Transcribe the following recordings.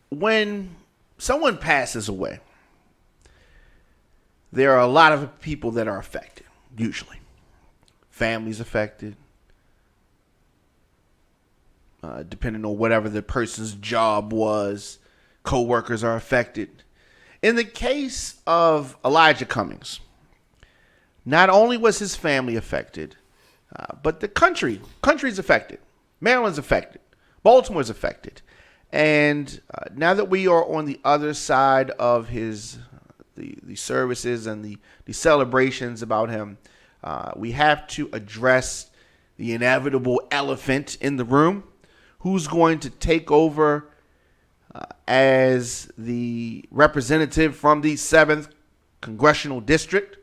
when someone passes away, there are a lot of people that are affected, usually. Families affected, depending on whatever the person's job was. Co-workers are affected. In the case of Elijah Cummings, not only was his family affected, but the country's affected. Maryland's affected. Baltimore's affected. And now that we are on the other side of the services and the celebrations about him, we have to address the inevitable elephant in the room. Who's going to take over as the representative from the 7th Congressional District,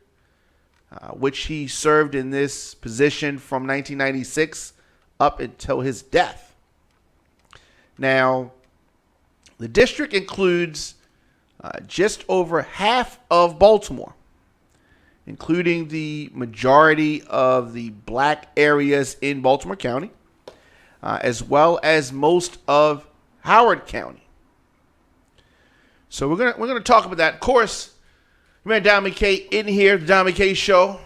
which he served in this position from 1996 up until his death. Now, the district includes just over half of Baltimore, including the majority of the black areas in Baltimore County, as well as most of Howard County. So we're gonna talk about that. Of course, man, Don McKay in here, the Don McKay Show,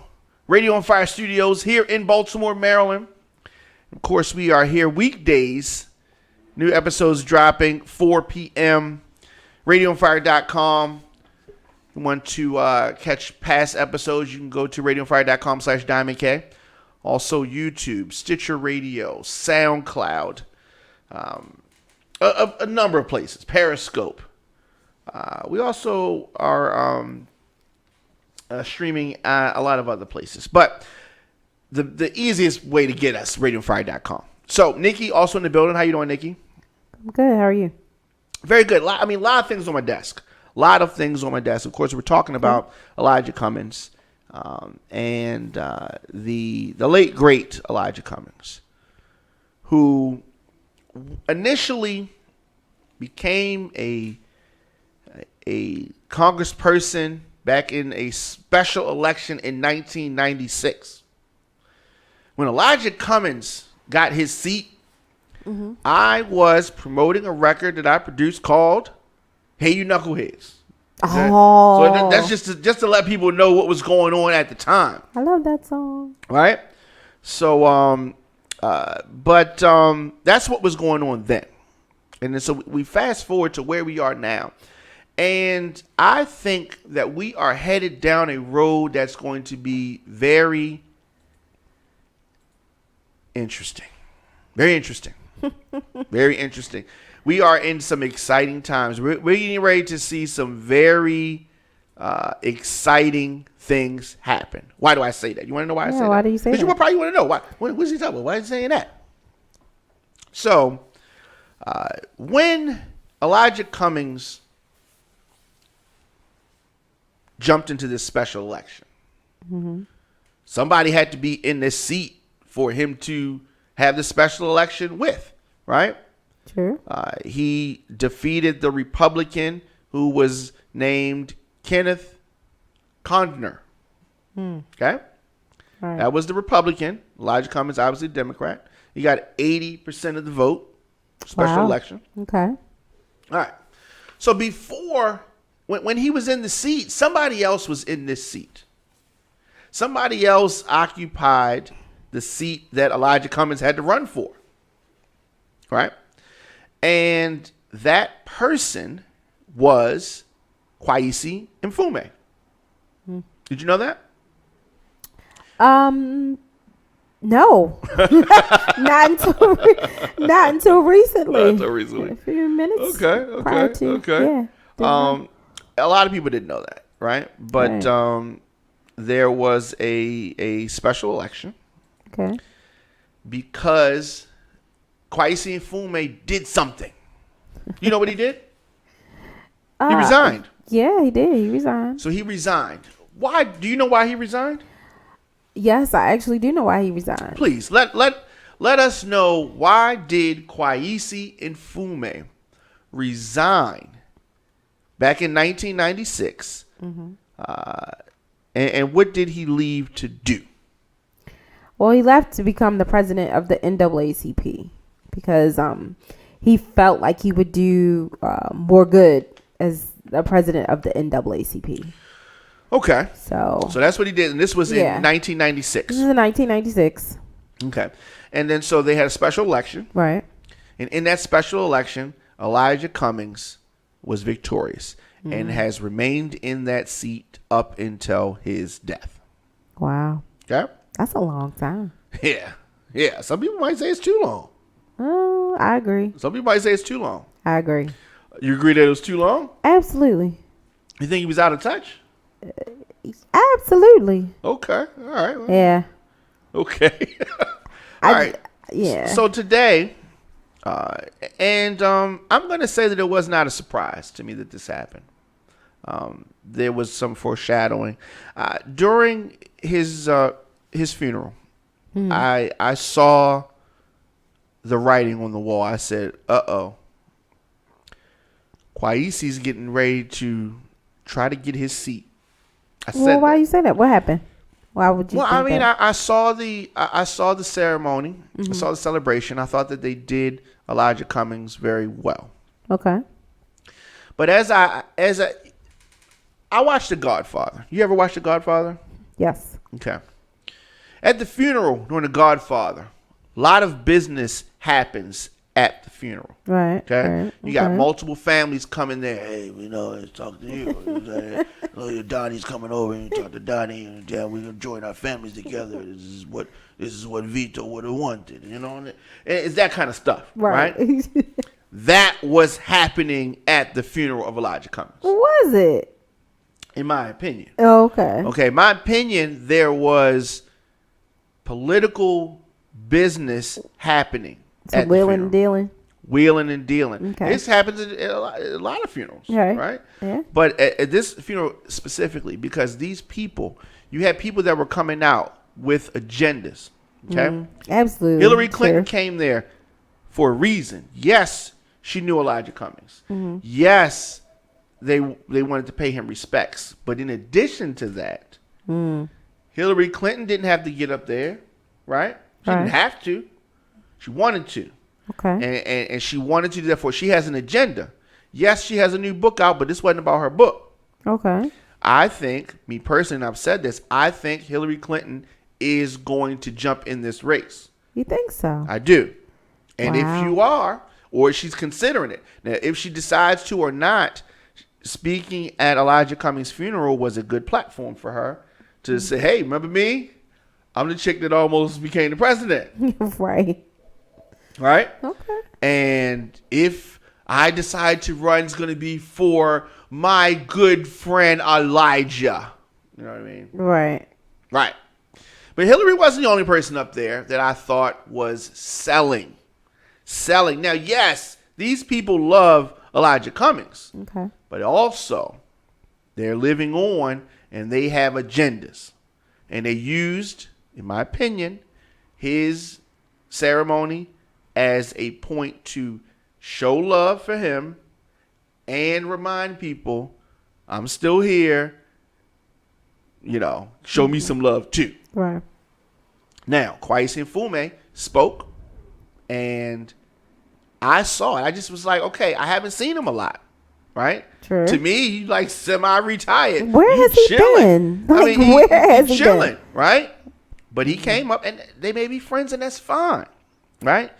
Radio on Fire Studios here in Baltimore, Maryland. Of course, we are here weekdays. New episodes dropping 4 p.m. RadioOnFire.com. If you want to catch past episodes, you can go to RadioOnFire.com/Don McKay. Also, YouTube, Stitcher Radio, SoundCloud, a number of places, Periscope. We also are streaming a lot of other places. But the easiest way to get us, RadioFire.com. So, Nikki, also in the building. How you doing, Nikki? I'm good. How are you? Very good. A lot of things on my desk. Of course, we're talking about Elijah Cummings and the late, great Elijah Cummings, who initially became a congressperson back in a special election in 1996. When Elijah Cummings got his seat, I was promoting a record that I produced called "Hey You Knuckleheads." So that's just to let people know what was going on at the time. I love that song. Right? So, that's what was going on then. And then, so we fast forward to where we are now. And I think that we are headed down a road that's going to be very interesting. Very interesting. Very interesting. We are in some exciting times. We're getting ready to see some very exciting things happen. Why do I say that? You want to know why I say that? Why do you say that? Because you probably want to know. Why? What's he talking about? Why is he saying that? So, when Elijah Cummings jumped into this special election, somebody had to be in this seat for him to have the special election with, right? Sure. He defeated the Republican who was named Kenneth Condner. Okay? Right. That was the Republican. Elijah Cummings, obviously Democrat. He got 80% of the vote. Special election. Okay. All right. So before, when he was in the seat, somebody else was in this seat. Somebody else occupied the seat that Elijah Cummings had to run for. Right? And that person was Kweisi Mfume. Did you know that? No. not until recently. A few minutes. Okay. Yeah. A lot of people didn't know that, right? But there was a special election. Okay. Because Kweisi Mfume did something. You know what he did? He resigned. Yeah, he did. He resigned. So he resigned. Why? Do you know why he resigned? Yes, I actually do know why he resigned. Please let us know, why did Kweisi Mfume resign back in 1996? And what did he leave to do? Well, he left to become the president of the NAACP because he felt like he would do more good as the president of the NAACP. Okay. So that's what he did. And this was in 1996. This is in 1996. Okay. And then so they had a special election. Right. And in that special election, Elijah Cummings was victorious and has remained in that seat up until his death. Wow. Okay. That's a long time. Yeah. Yeah. Some people might say it's too long. Oh, I agree. Some people might say it's too long. I agree. You agree that it was too long? Absolutely. You think he was out of touch? Absolutely. Okay. All right. Well, Yeah. okay. All right. Yeah. So today, I'm going to say that it was not a surprise to me that this happened. There was some foreshadowing during his funeral. I saw the writing on the wall. I said, "Uh-oh, Kweisi's getting ready to try to get his seat." Well, why you say that? What happened? Why would you? Well, think I mean, that? I saw the ceremony. I saw the celebration. I thought that they did Elijah Cummings very well. Okay. But as I watched The Godfather. You ever watch The Godfather? Yes. Okay. At the funeral during The Godfather, a lot of business happens at the funeral. Right. Okay. Right, You got multiple families coming there. Hey, we know, let's talk to you. Your Donnie's coming over and talk to Donnie, and yeah, we're gonna join our families together. This is what Vito would have wanted. You know, and it's that kind of stuff, right? That was happening at the funeral of Elijah Cummings. Was it? In my opinion. Oh, okay. Okay, my opinion, there was political business happening. So wheeling and dealing. Wheeling and dealing. Okay. This happens at a lot of funerals, right? Yeah. But at this funeral specifically, because these people, you had people that were coming out with agendas. Okay. Absolutely. Hillary Clinton came there for a reason. Yes, she knew Elijah Cummings. Yes, they wanted to pay him respects. But in addition to that, Hillary Clinton didn't have to get up there, right? She didn't have to. She wanted to. Okay. And she wanted to, therefore, she has an agenda. Yes, she has a new book out, but this wasn't about her book. Okay. I think, me personally, and I've said this, I think Hillary Clinton is going to jump in this race. You think so? I do. And Wow. if you are, or she's considering it. Now, if she decides to or not, speaking at Elijah Cummings' funeral was a good platform for her to say, hey, remember me? I'm the chick that almost became the president. Right. Right? Okay. And if I decide to run, it's going to be for my good friend Elijah. You know what I mean? Right. Right. But Hillary wasn't the only person up there that I thought was selling. Now, yes, these people love Elijah Cummings. Okay. But also, they're living on and they have agendas. And they used, in my opinion, his ceremony as a point to show love for him and remind people, I'm still here. You know, show me some love too. Right. Now, Kweisi Mfume spoke, and I saw it. I just was like, okay, I haven't seen him a lot, right? True. To me, he's like semi-retired. Where has he been? Like, where has he chilling, been? right? But he came up, and they may be friends, and that's fine, right?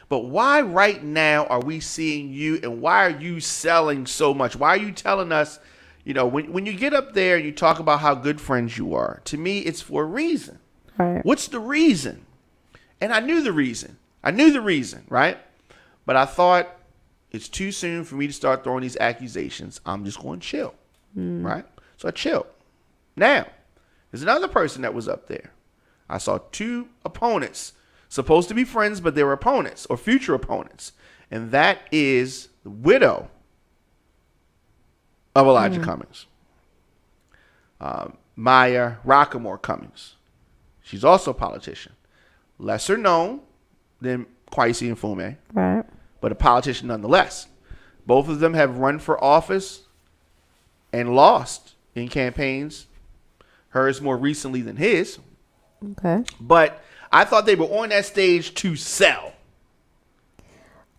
But why right now are we seeing you, and why are you selling so much? Why are you telling us, you know, when you get up there and you talk about how good friends you are, to me, it's for a reason. Right. What's the reason? And I knew the reason. Right? But I thought it's too soon for me to start throwing these accusations. I'm just going to chill. Right? So I chilled. Now, there's another person that was up there. I saw two opponents, supposed to be friends, but they were opponents or future opponents. And that is the widow of Elijah Cummings, Maya Rockamore Cummings. She's also a politician. Lesser known than Kweisi Mfume, Right. but a politician nonetheless. Both of them have run for office and lost in campaigns. Hers more recently than his. Okay. But I thought they were on that stage to sell.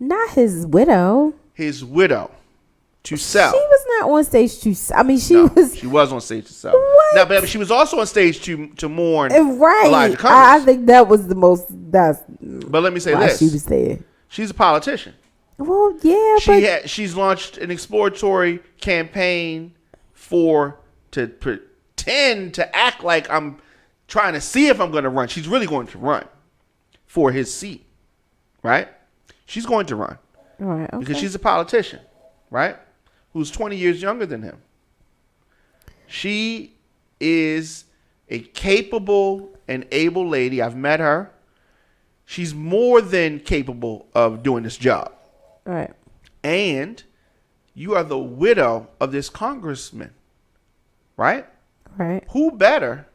Not his widow. His widow to sell. She was not on stage to. I mean, she was. She was on stage to sell. What? Now, but she was also on stage to mourn Right. Elijah I Cummings. think that was the most. That's. But let me say why this: she was there. she's a politician. Well, yeah, She's launched an exploratory campaign to pretend to act like I'm trying to see if I'm going to run. She's really going to run for his seat, right? She's going to run right, okay. because she's a politician, right? Who's 20 years younger than him. She is a capable and able lady. I've met her. She's more than capable of doing this job. Right. And you are the widow of this congressman, right? Right. Who better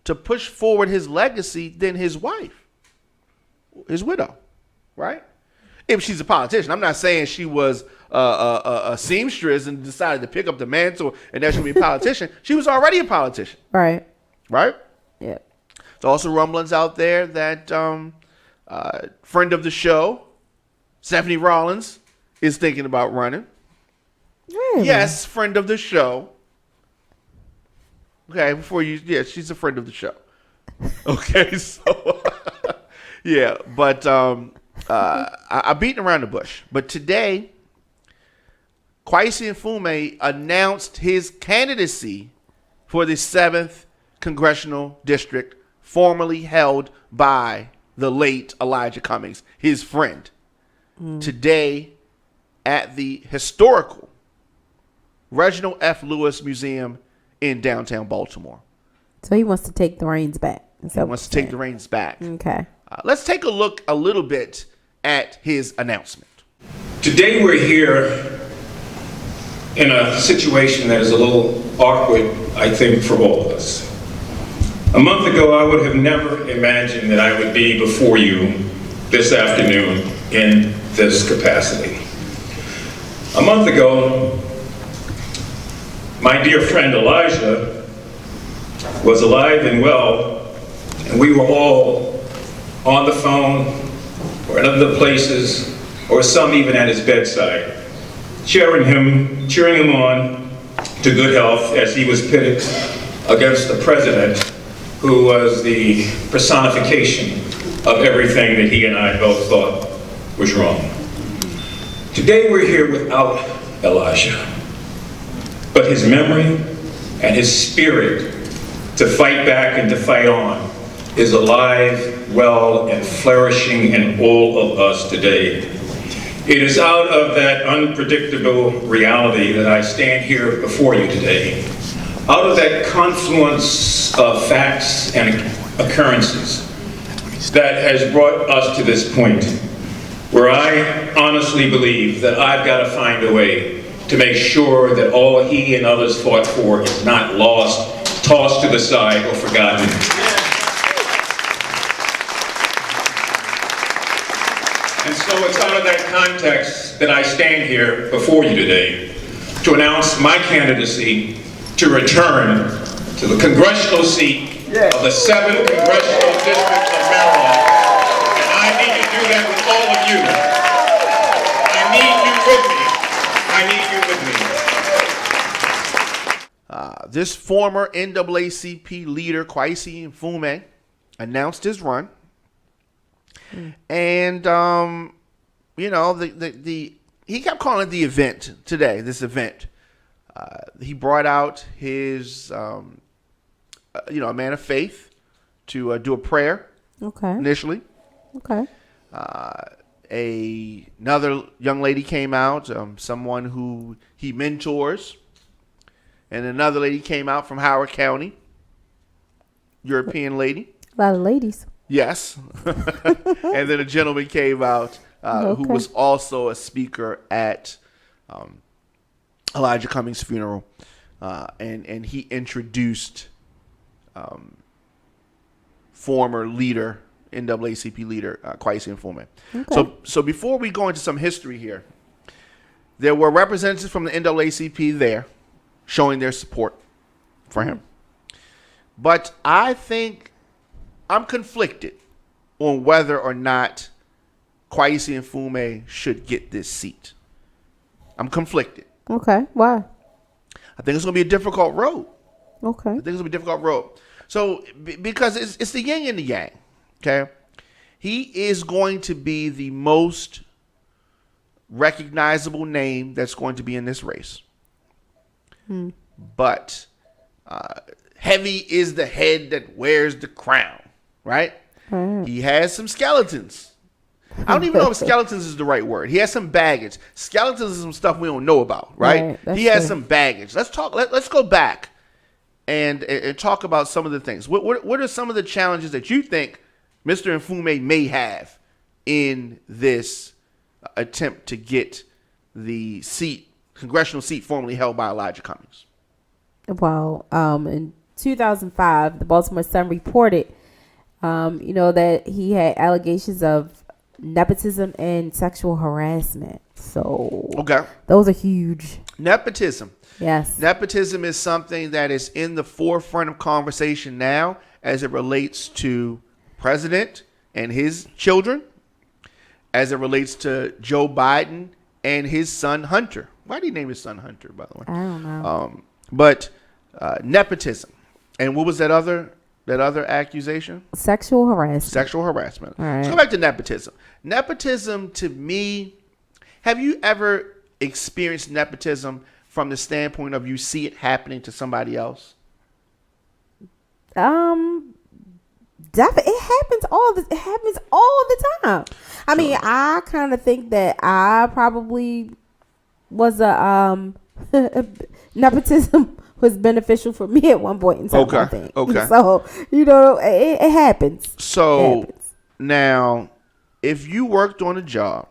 to push forward his legacy than his wife, his widow, right? If she's a politician. I'm not saying she was a seamstress and decided to pick up the mantle and that she'll be a politician. She was already a politician. Right. Right? Yeah. There's also rumblings out there that friend of the show, Stephanie Rollins, is thinking about running. Really? Yes, friend of the show. Okay, she's a friend of the show. Okay, so yeah, but I'm beating around the bush. But today, Kweisi Mfume announced his candidacy for the 7th Congressional District, formerly held by the late Elijah Cummings, his friend. Today, at the historical Reginald F. Lewis Museum in downtown Baltimore. So he wants to take the reins back. He wants to take the reins back. Okay. Let's take a look a little bit at his announcement. Today we're here in a situation that is a little awkward, I think, for all of us. A month ago, I would have never imagined that I would be before you this afternoon in this capacity. A month ago, my dear friend Elijah was alive and well, and we were all on the phone or in other places, or some even at his bedside, cheering him on to good health as he was pitted against the president, who was the personification of everything that he and I both thought was wrong. Today we're here without Elijah, but his memory and his spirit to fight back and to fight on is alive, well, and flourishing in all of us today. It is out of that unpredictable reality that I stand here before you today. Out of that confluence of facts and occurrences that has brought us to this point where I honestly believe that I've got to find a way to make sure that all he and others fought for is not lost, tossed to the side, or forgotten. And so it's out of that context that I stand here before you today to announce my candidacy to return to the congressional seat of the 7th Congressional District of Maryland. And I need to do that with all of you. I need you with me. I need you with me. This former NAACP leader, Kweisi Mfume, announced his run. And, he kept calling it the event today, this event. He brought out his, a man of faith to do a prayer. Okay. Initially. Okay. Another young lady came out, someone who he mentors. And another lady came out from Howard County, European lady. A lot of ladies. Yes. And then a gentleman came out who was also a speaker at Elijah Cummings' funeral. And he introduced former leader, NAACP leader, Kweisi Mfume. Okay. So before we go into some history here, there were representatives from the NAACP there showing their support for him. But I think I'm conflicted on whether or not Kweisi Mfume should get this seat. I'm conflicted. Okay. Why? I think it's going to be a difficult road. Okay. I think it's going to be a difficult road. So, because it's the yin and the yang, okay? He is going to be the most recognizable name that's going to be in this race. But heavy is the head that wears the crown, right? He has some skeletons. I don't even know if skeletons is the right word. He has some baggage. Skeletons is some stuff we don't know about, right? He has some baggage. Let's talk. Let's go back and talk about some of the things. What are some of the challenges that you think Mr. Mfume may have in this attempt to get the congressional seat formerly held by Elijah Cummings? Well, in 2005, the Baltimore Sun reported, that he had allegations of nepotism and sexual harassment. So, okay, those are huge. Nepotism. Yes. Nepotism is something that is in the forefront of conversation now as it relates to president and his children, as it relates to Joe Biden and his son Hunter. Why did he name his son Hunter, by the way? I don't know. But nepotism. And what was that other accusation? Sexual harassment. Sexual harassment. All right. Let's go back to nepotism. Nepotism, to me, have you ever experienced nepotism from the standpoint of you see it happening to somebody else? Definitely, it happens all the time. I mean, I kind of think that I probably was a nepotism was beneficial for me at one point in time. I think. Okay. So it happens. So now, if you worked on a job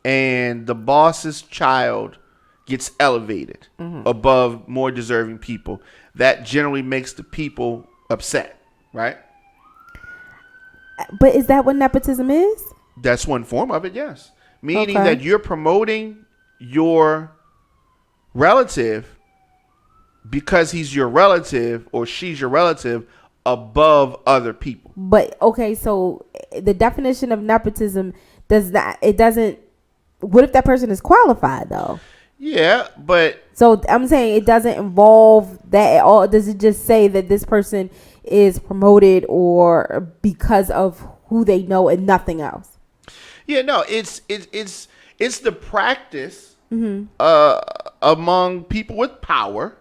and the boss's child gets elevated above more deserving people, that generally makes the people upset, right? But is that what nepotism is? That's one form of it, yes. Meaning that you're promoting your relative because he's your relative or she's your relative above other people. But okay, so the definition of nepotism doesn't. What if that person is qualified though? Yeah, but so I'm saying it doesn't involve that at all. Does it just say that this person is promoted or because of who they know and nothing else? Yeah, no, it's the practice among people with power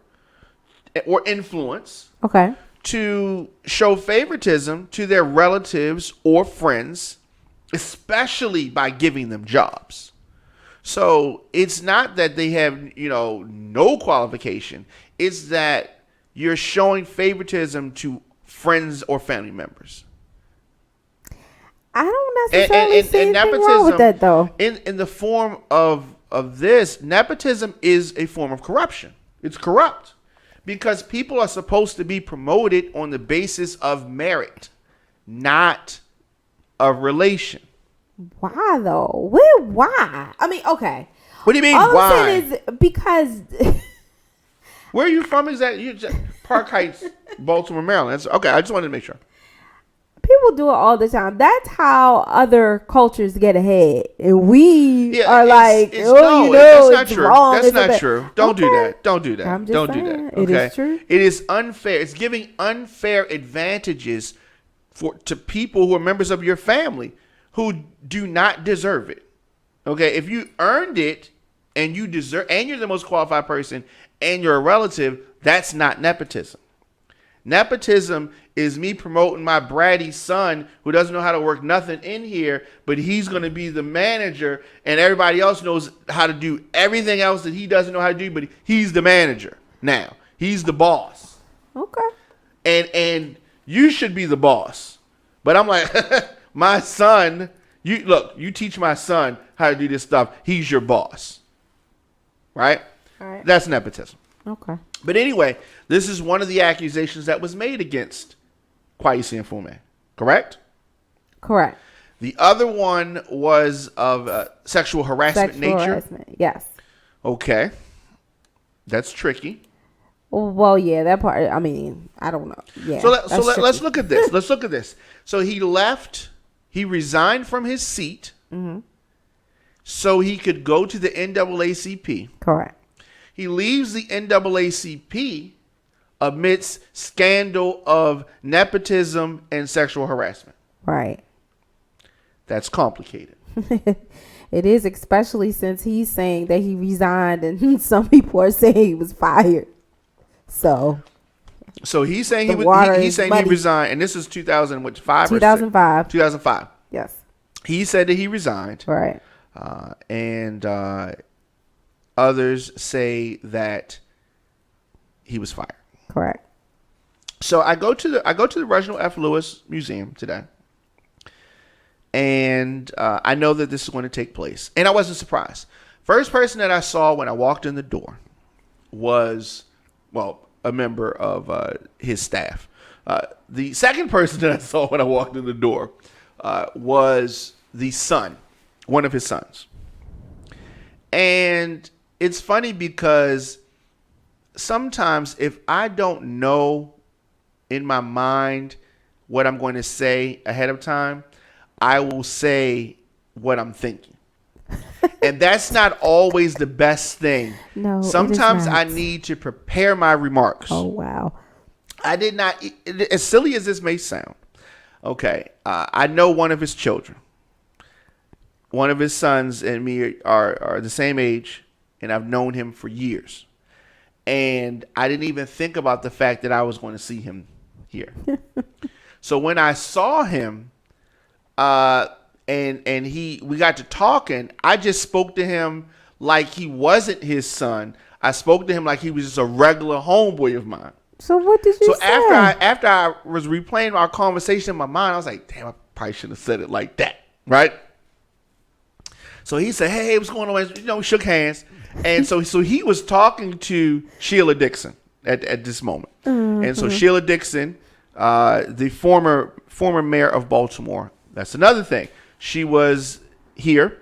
or influence, okay, to show favoritism to their relatives or friends, especially by giving them jobs. So it's not that they have, no qualification. It's that you're showing favoritism to friends or family members. I don't necessarily see anything wrong with that, though. In the form of this, nepotism is a form of corruption. It's corrupt because people are supposed to be promoted on the basis of merit, not of relation. Why though? Why? I mean, okay. What do you mean? All why? I'm saying is because. Where are you from? Exactly? You Park Heights, Baltimore, Maryland. That's, okay, I just wanted to make sure. People do it all the time. That's how other cultures get ahead, and we are like, that's not true. Wrong. That's not true. Don't do that. Don't do that. I'm just Don't saying, do that. it Okay, is true. It is unfair. It's giving unfair advantages to people who are members of your family who do not deserve it. Okay, if you earned it and you deserve, and you're the most qualified person, and you're a relative, that's not nepotism. Nepotism is me promoting my bratty son who doesn't know how to work nothing in here, but he's going to be the manager, and everybody else knows how to do everything else that he doesn't know how to do, but he's the manager now. He's the boss. Okay. And you should be the boss. But I'm like, my son, you teach my son how to do this stuff. He's your boss. Right? All right. That's nepotism. Okay. But anyway, this is one of the accusations that was made against Kweisi Mfume. Correct? Correct. The other one was of sexual harassment nature. Harassment. Yes. Okay. That's tricky. Well, yeah, that part. I mean, I don't know. Yeah. So let's look at this. Let's look at this. So he left. He resigned from his seat. so he could go to the NAACP. Correct. He leaves the NAACP amidst scandal of nepotism and sexual harassment. Right. That's complicated. It is, especially since he's saying that he resigned and some people are saying he was fired. So he's saying he's saying he resigned, and this is 2005 2005. 2005. Yes. He said that he resigned. Right. And others say that he was fired. Correct. So I go to the Reginald F. Lewis Museum today, and I know that this is going to take place, and I wasn't surprised. First person that I saw when I walked in the door was, well, a member of his staff. The second person that I saw when I walked in the door was the son, one of his sons. And it's funny because sometimes if I don't know in my mind what I'm going to say ahead of time, I will say what I'm thinking. And that's not always the best thing. No, sometimes it is I not. need to prepare my remarks. Oh, wow. I did not, as silly as this may sound. Okay. I know one of his children. One of his sons and me are the same age, and I've known him for years. And I didn't even think about the fact that I was going to see him here. So when I saw him, and we got to talking, I just spoke to him like he wasn't his son. I spoke to him like he was just a regular homeboy of mine. So what did you say? After I was replaying our conversation in my mind, I was like, damn, I probably shouldn't have said it like that, right? So he said, hey, what's going on? You know, we shook hands. And so he was talking to Sheila Dixon at this moment. Mm-hmm. And so Sheila Dixon, the former mayor of Baltimore, that's another thing. She was here,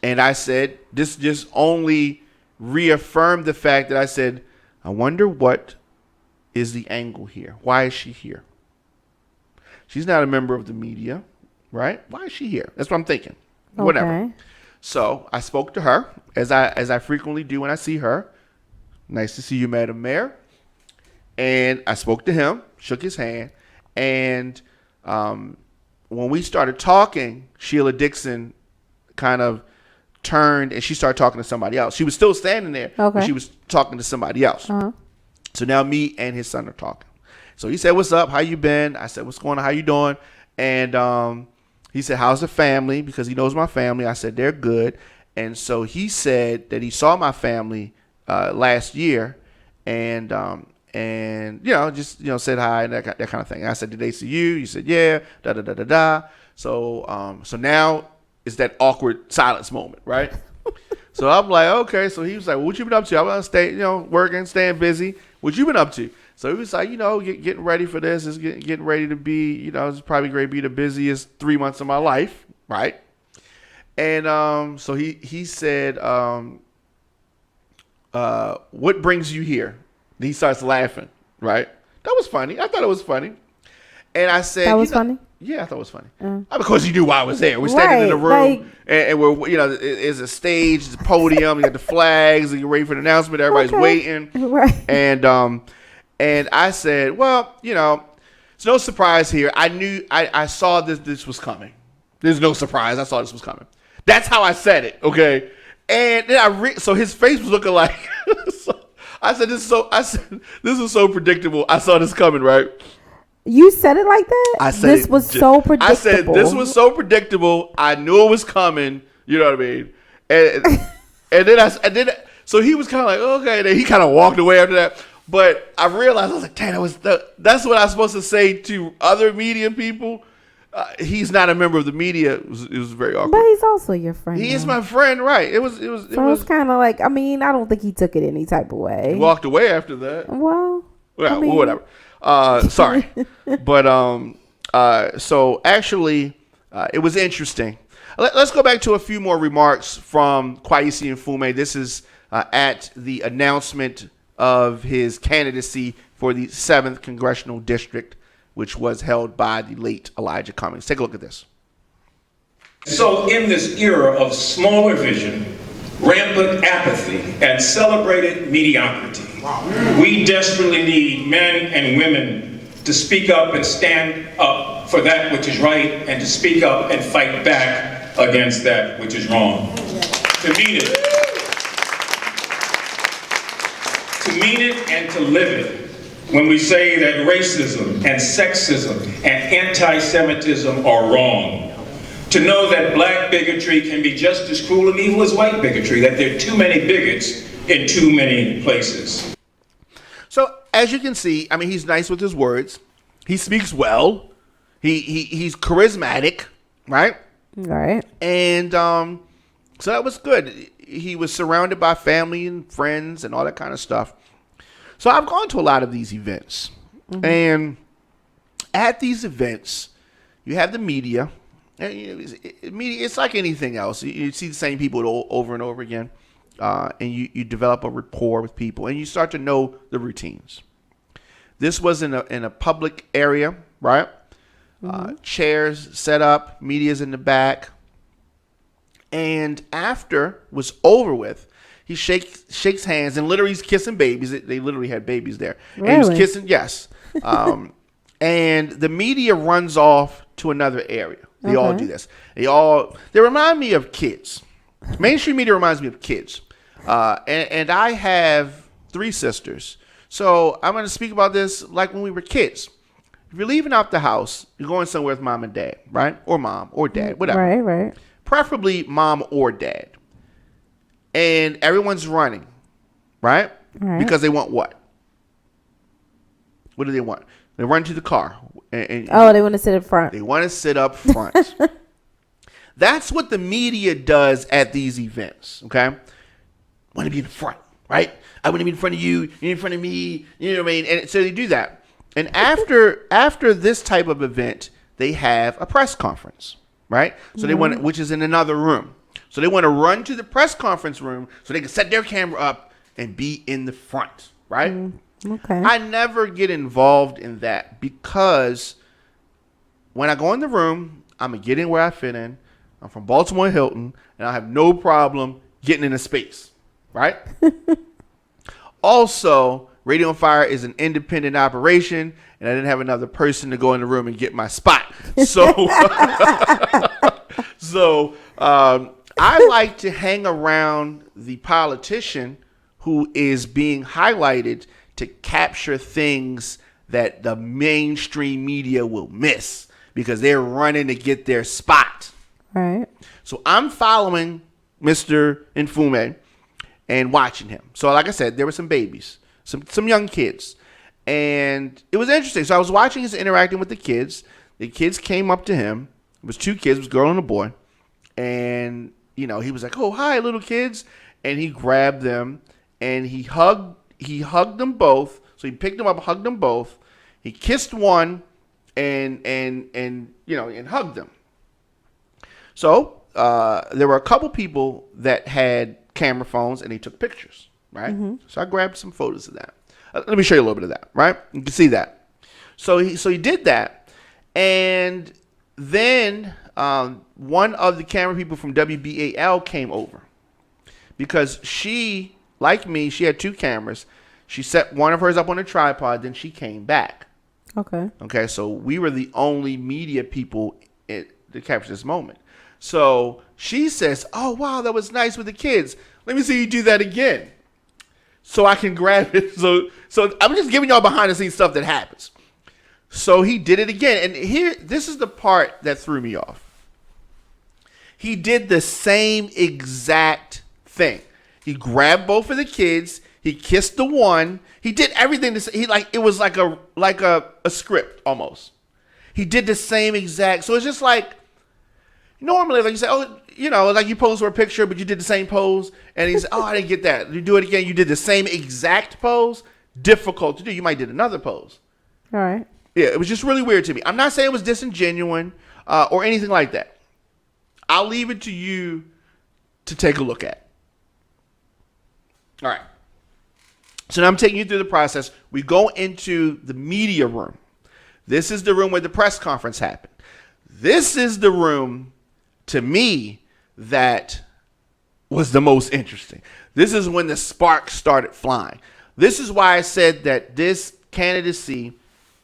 and I said, this just only reaffirmed the fact that I said, I wonder what is the angle here? Why is she here? She's not a member of the media, right? Why is she here? That's what I'm thinking. Okay. Whatever. So I spoke to her, as I frequently do when I see her. Nice to see you, Madam Mayor. And I spoke to him, shook his hand, and when we started talking, Sheila Dixon kind of turned and she started talking to somebody else. She was still standing there, but she was talking to somebody else. Uh-huh. So now me and his son are talking. So he said, what's up? How you been? I said, what's going on? How you doing? And he said, how's the family? Because he knows my family. I said, they're good. And so he said that he saw my family last year and just said hi and that kind of thing. I said, did they see you? He said, yeah, da-da-da-da-da. So now it's that awkward silence moment, right? So I'm like, okay. So he was like, what you been up to? I'm going to stay, working, staying busy. What you been up to? So he was like, getting ready for this. It's getting ready to be, it's probably going to be the busiest 3 months of my life, right? And so he said, what brings you here? And he starts laughing, right? That was funny. I thought it was funny. And I said, that was funny? Yeah, I thought it was funny. Because you knew why I was there. We're standing in the room, and we're, it's a stage, it's a podium, you got the flags, and you're ready for the announcement, everybody's waiting. Right. And I said, well, it's no surprise here. I knew, I saw this was coming. There's no surprise. I saw this was coming. That's how I said it, okay? And then so his face was looking like, I said, this is so predictable. I saw this coming, right? You said it like that? I said this was so predictable. I said this was so predictable. I knew it was coming. You know what I mean? And then so he was kind of like, okay. And then he kind of walked away after that. But I realized, I was like, damn, that's what I was supposed to say to other media people. He's not a member of the media. It was very awkward. But he's also your friend. He is my friend, right? It was kind of like, I don't think he took it any type of way. He walked away after that. Well, whatever. Sorry. But so actually, it was interesting. Let's go back to a few more remarks from Kweisi Mfume. This is at the announcement of his candidacy for the 7th Congressional District, which was held by the late Elijah Cummings. Take a look at this. So in this era of smaller vision, rampant apathy, and celebrated mediocrity, we desperately need men and women to speak up and stand up for that which is right, and to speak up and fight back against that which is wrong. To mean it. To mean it and to live it. When we say that racism and sexism and anti-Semitism are wrong. To know that black bigotry can be just as cruel and evil as white bigotry, that there are too many bigots in too many places. So as you can see, I mean, he's nice with his words. He speaks well. He's charismatic, right? Right. And so that was good. He was surrounded by family and friends and all that kind of stuff. So I've gone to a lot of these events. Mm-hmm. And at these events, you have the media. And, media, it's like anything else. You see the same people over and over again. And you develop a rapport with people. And you start to know the routines. This was in a public area, right? Mm-hmm. Chairs set up, media's in the back. And after was over with, he shakes hands and literally he's kissing babies. They literally had babies there. Really? And he was kissing, yes. And the media runs off to another area. They all do this. They remind me of kids. Mainstream media reminds me of kids. And I have 3 sisters. So I'm going to speak about this like when we were kids. If you're leaving out the house, you're going somewhere with mom and dad, right? Or mom or dad, whatever. Right. Preferably mom or dad. And everyone's running, right? Because they want what? What do they want? They run to the car. And they want to sit up front. They want to sit up front. That's what the media does at these events, okay? Want to be in the front, right? I want to be in front of you, you're in front of me, you know what I mean? And so they do that. And after this type of event, they have a press conference, right? So they want, which is in another room. So they want to run to the press conference room so they can set their camera up and be in the front, right? Okay. I never get involved in that because when I go in the room, I'm going to get in where I fit in. I'm from Baltimore Hilton, and I have no problem getting in a space, right? Also, Radio on Fire is an independent operation, and I didn't have another person to go in the room and get my spot. So, I like to hang around the politician who is being highlighted to capture things that the mainstream media will miss because they're running to get their spot. Right. So I'm following Mr. Mfume and watching him. So like I said, there were some babies, some young kids. And it was interesting. So I was watching his interacting with the kids. The kids came up to him. It was 2 kids, it was a girl and a boy. And, you know, he was like, "Oh, hi, little kids." And he grabbed them and he hugged them both. So he picked them up, hugged them both. He kissed one and you know, and hugged them. So there were a couple people that had camera phones and they took pictures, right? Mm-hmm. So I grabbed some photos of that. Let me show you a little bit of that, right? You can see that. So he did that, and then one of the camera people from WBAL came over because she, like me, she had 2 cameras. She set one of hers up on a tripod, then she came back. Okay, so we were the only media people to capture this moment. So she says, "Oh, wow, that was nice with the kids. Let me see you do that again." So I can grab it. So I'm just giving y'all behind the scenes stuff that happens. So he did it again. And this is the part that threw me off. He did the same exact thing. He grabbed both of the kids. He kissed the one. He did everything. It was like a script almost. He did the same exact. So it's just like, normally, like you say, "Oh, you know, like you posed for a picture, but you did the same pose." And he said, "Oh, I didn't get that." You do it again. You did the same exact pose. Difficult to do. You might did another pose. All right. Yeah, it was just really weird to me. I'm not saying it was disingenuous or anything like that. I'll leave it to you to take a look at. All right. So now I'm taking you through the process. We go into the media room. This is the room where the press conference happened. This is the room to me, that was the most interesting. This is when the sparks started flying. This is why I said that this candidacy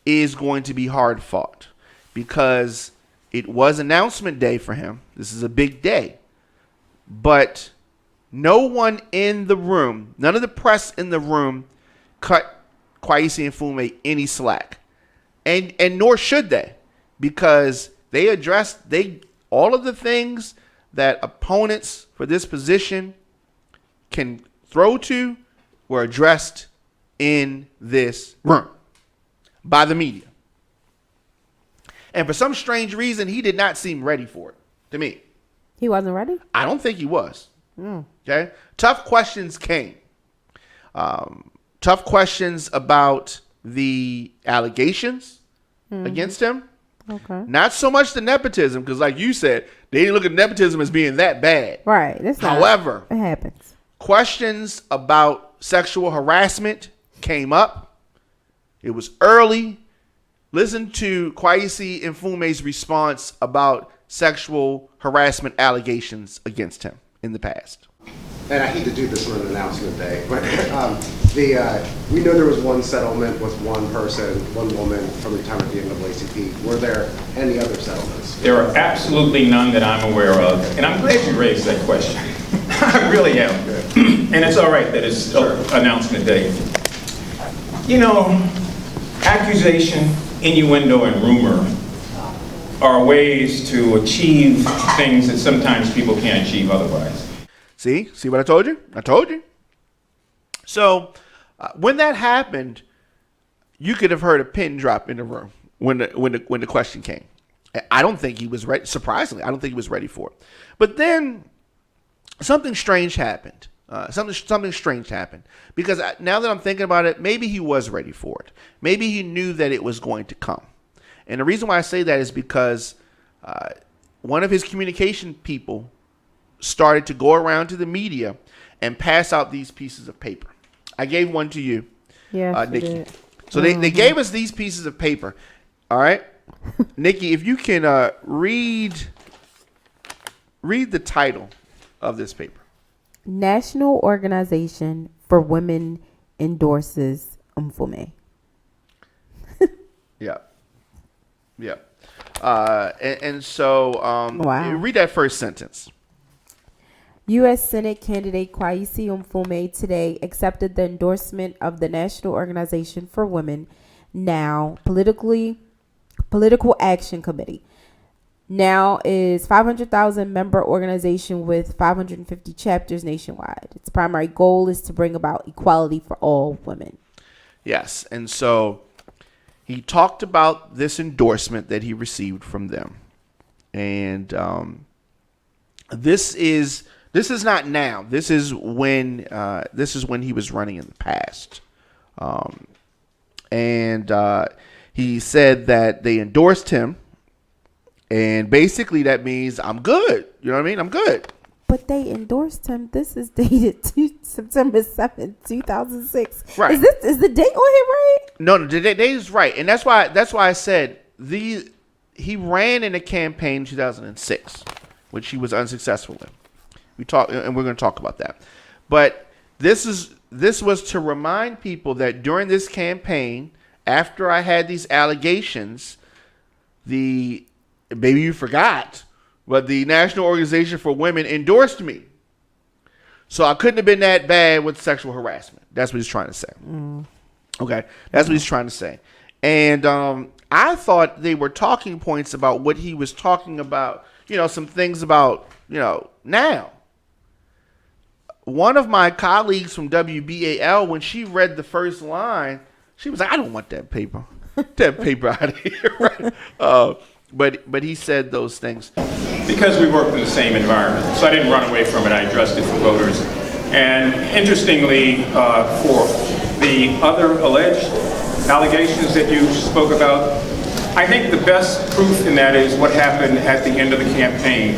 is going to be hard fought, because it was announcement day for him. This is a big day. But no one in the room, none of the press in the room cut Kweisi Mfume any slack. And nor should they, because they addressed all of the things that opponents for this position can throw to were addressed in this room by the media. And for some strange reason, he did not seem ready for it, to me. He wasn't ready? I don't think he was. Okay? Tough questions came. Tough questions about the allegations against him. Okay. Not so much the nepotism, because like you said, they didn't look at nepotism as being that bad. Right. However, it happens. Questions about sexual harassment came up. It was early. Listen to Kweisi Mfume's response about sexual harassment allegations against him in the past. And I hate to do this on an announcement day, but we know there was one settlement with one person, one woman from the time of the NAACP. Were there any other settlements? There are absolutely none that I'm aware of, and I'm glad you raised that question. I really am. And it's all right that it's announcement day. You know, accusation, innuendo, and rumor are ways to achieve things that sometimes people can't achieve otherwise. See what I told you? I told you. So when that happened, you could have heard a pin drop in the room when the question came. I don't think he was ready. Surprisingly, I don't think he was ready for it. But then something strange happened. Something strange happened, because now that I'm thinking about it, maybe he was ready for it. Maybe he knew that it was going to come. And the reason why I say that is because one of his communication people started to go around to the media and pass out these pieces of paper. I gave one to you, Nikki. So they gave us these pieces of paper. All right, Nikki, if you can read the title of this paper. National Organization for Women endorses Mfume. Yeah. And so wow. Read that first sentence. U.S. Senate candidate Kweisi Mfume today accepted the endorsement of the National Organization for Women, now Political Action Committee. Now is 500,000 member organization with 550 chapters nationwide. Its primary goal is to bring about equality for all women. Yes, and so he talked about this endorsement that he received from them, and this is not now. This is when he was running in the past, and he said that they endorsed him, and basically that means I'm good. You know what I mean? I'm good. But they endorsed him. This is dated to September 7th, 2006. Right. Is the date on here right? No, the date is right, and that's why I said he ran in a campaign in 2006, which he was unsuccessful in. We're going to talk about that. But this was to remind people that during this campaign, after I had these allegations, maybe you forgot, but the National Organization for Women endorsed me. So I couldn't have been that bad with sexual harassment. That's what he's trying to say. Okay, that's what he's trying to say. And I thought they were talking points about what he was talking about, some things about, now. One of my colleagues from WBAL, when she read the first line, she was like, I don't want that paper. That paper out of here. Right? But he said those things. Because we worked in the same environment, so I didn't run away from it. I addressed it for voters. And interestingly, for the other alleged allegations that you spoke about, I think the best proof in that is what happened at the end of the campaign,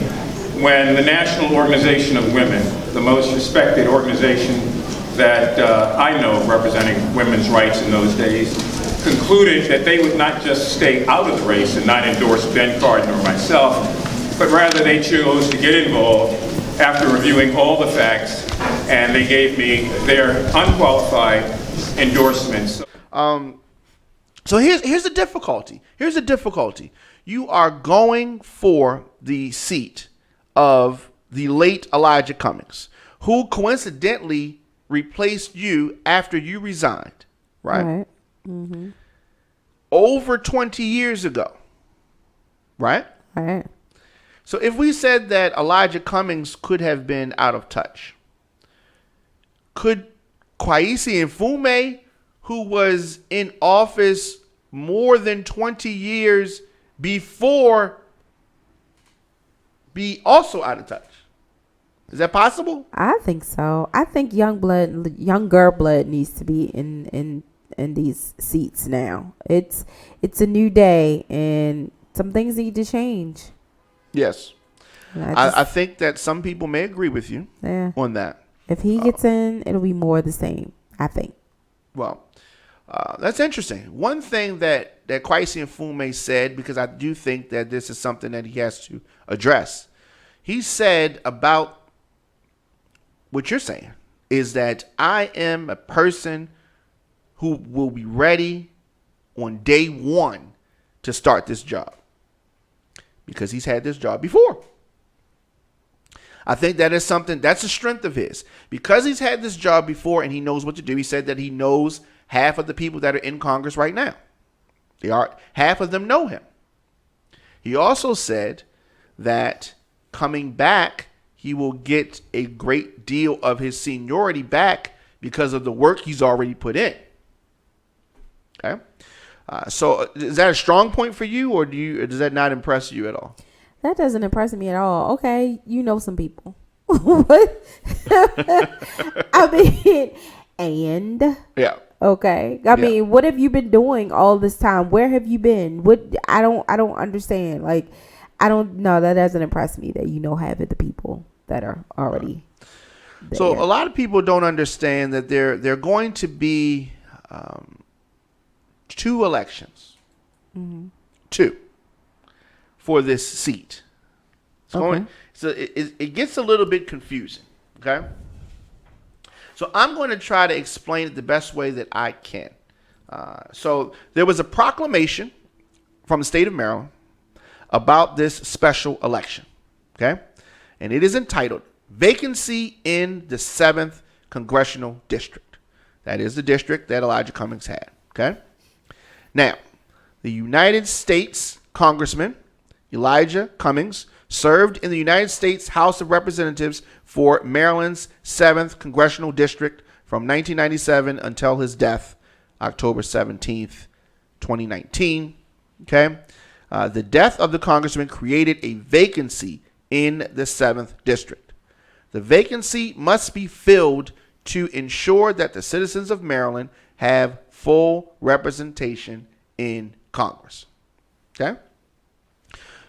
when the National Organization of Women, the most respected organization that I know representing women's rights in those days, concluded that they would not just stay out of the race and not endorse Ben Cardin or myself, but rather they chose to get involved after reviewing all the facts, and they gave me their unqualified endorsements. So here's the difficulty. Here's the difficulty. You are going for the seat of the late Elijah Cummings, who coincidentally replaced you after you resigned, right? Right. Mm-hmm. Over 20 years ago, right? Right. So if we said that Elijah Cummings could have been out of touch, could Kweisi Mfume, who was in office more than 20 years before, be also out of touch? Is that possible? I think so. I think younger blood needs to be in these seats now. It's a new day, and some things need to change. Yes. And I think that some people may agree with you yeah. on that. If he gets in, it'll be more of the same, I think. Well, that's interesting. One thing that Kweisi Mfume said, because I do think that this is something that he has to address, he said about what you're saying is that I am a person who will be ready on day one to start this job, because he's had this job before. I think that is something, that's a strength of his. Because he's had this job before and he knows what to do. He said that he knows half of the people that are in Congress right now. Half of them know him. He also said that coming back, he will get a great deal of his seniority back because of the work he's already put in. Okay. So is that a strong point for you, or does that not impress you at all? That doesn't impress me at all. Okay, you know some people. What? I mean, and yeah. Okay. I mean, what have you been doing all this time? Where have you been? What? I don't understand. Like, I don't know. That doesn't impress me that you know half of the people that are already there. So a lot of people don't understand that there are going to be 2 elections. Mm-hmm. 2 for this seat. It gets a little bit confusing. Okay. So I'm going to try to explain it the best way that I can. So there was a proclamation from the state of Maryland about this special election. Okay. And it is entitled Vacancy in the 7th Congressional District. That is the district that Elijah Cummings had. Okay. Now, the United States Congressman Elijah Cummings served in the United States House of Representatives for Maryland's 7th Congressional District from 1997 until his death, October 17th, 2019. Okay. The death of the congressman created a vacancy in the 7th District. The vacancy must be filled to ensure that the citizens of Maryland have full representation in Congress. Okay.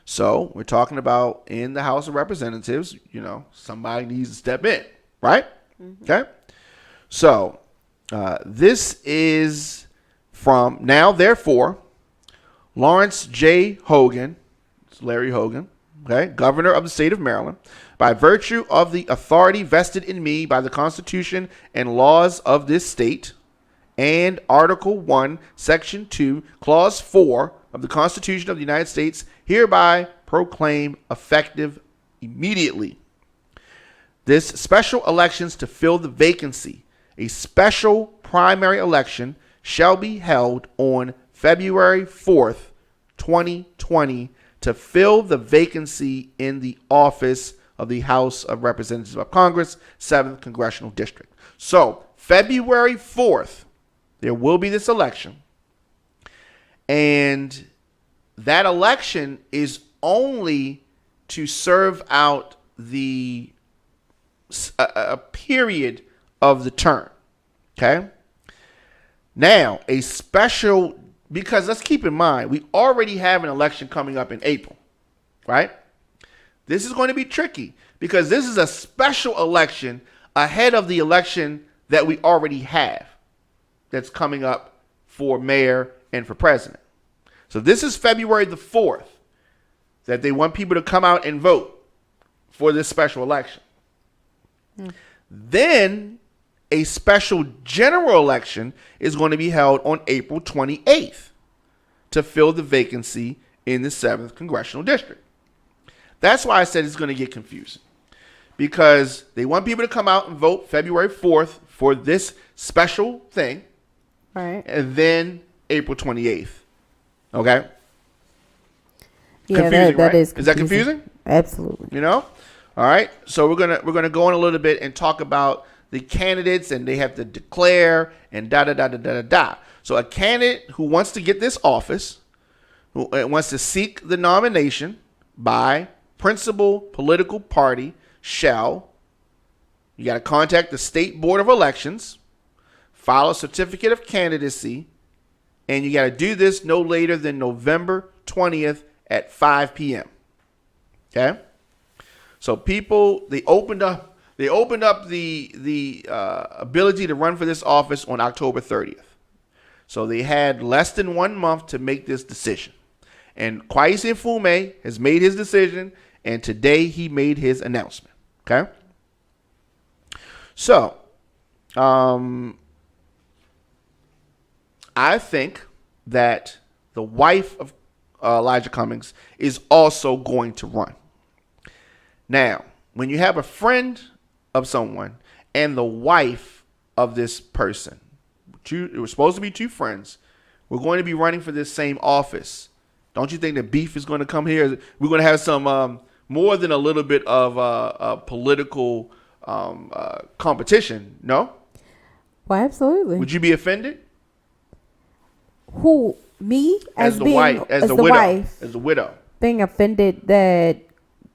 So we're talking about in the House of Representatives, somebody needs to step in, right? Mm-hmm. Okay. So this is from now, therefore, Lawrence J. Hogan, it's Larry Hogan, okay, governor of the state of Maryland, by virtue of the authority vested in me by the Constitution and laws of this state, and Article 1, Section 2, Clause 4 of the Constitution of the United States, hereby proclaim effective immediately. This special elections to fill the vacancy, a special primary election, shall be held on February 4th, 2020, to fill the vacancy in the office of the House of Representatives of Congress, 7th Congressional District. So, February 4th, there will be this election. And that election is only to serve out a period of the term. Okay? Now, because let's keep in mind, we already have an election coming up in April, right? This is going to be tricky because this is a special election ahead of the election that we already have that's coming up for mayor and for president. So this is February the 4th that they want people to come out and vote for this special election. Then a special general election is going to be held on April 28th to fill the vacancy in the 7th Congressional District. That's why I said it's going to get confusing, because they want people to come out and vote February 4th for this special thing, Right. and then April 28th. Okay? Yeah, Confusing, that right? is Is that confusing? Absolutely. You know? All right. So we're gonna go in a little bit and talk about the candidates, and they have to declare and da da da da da da da. So a candidate who wants to get this office, who wants to seek the nomination by principal political party, you got to contact the State Board of Elections, file a certificate of candidacy, and you got to do this no later than November 20th at 5 p.m. Okay? So people, they opened up the ability to run for this office on October 30th. So they had less than 1 month to make this decision. And Kweisi Mfume has made his decision, and today he made his announcement. Okay? So, I think that the wife of Elijah Cummings is also going to run. Now, when you have a friend of someone and the wife of this person, it was supposed to be two friends, we're going to be running for this same office. Don't you think that beef is going to come here? We're going to have some more than a little bit of political competition, no? Well, absolutely. Would you be offended? Who, me As the being, wife, as the widow, wife, as the widow. being offended that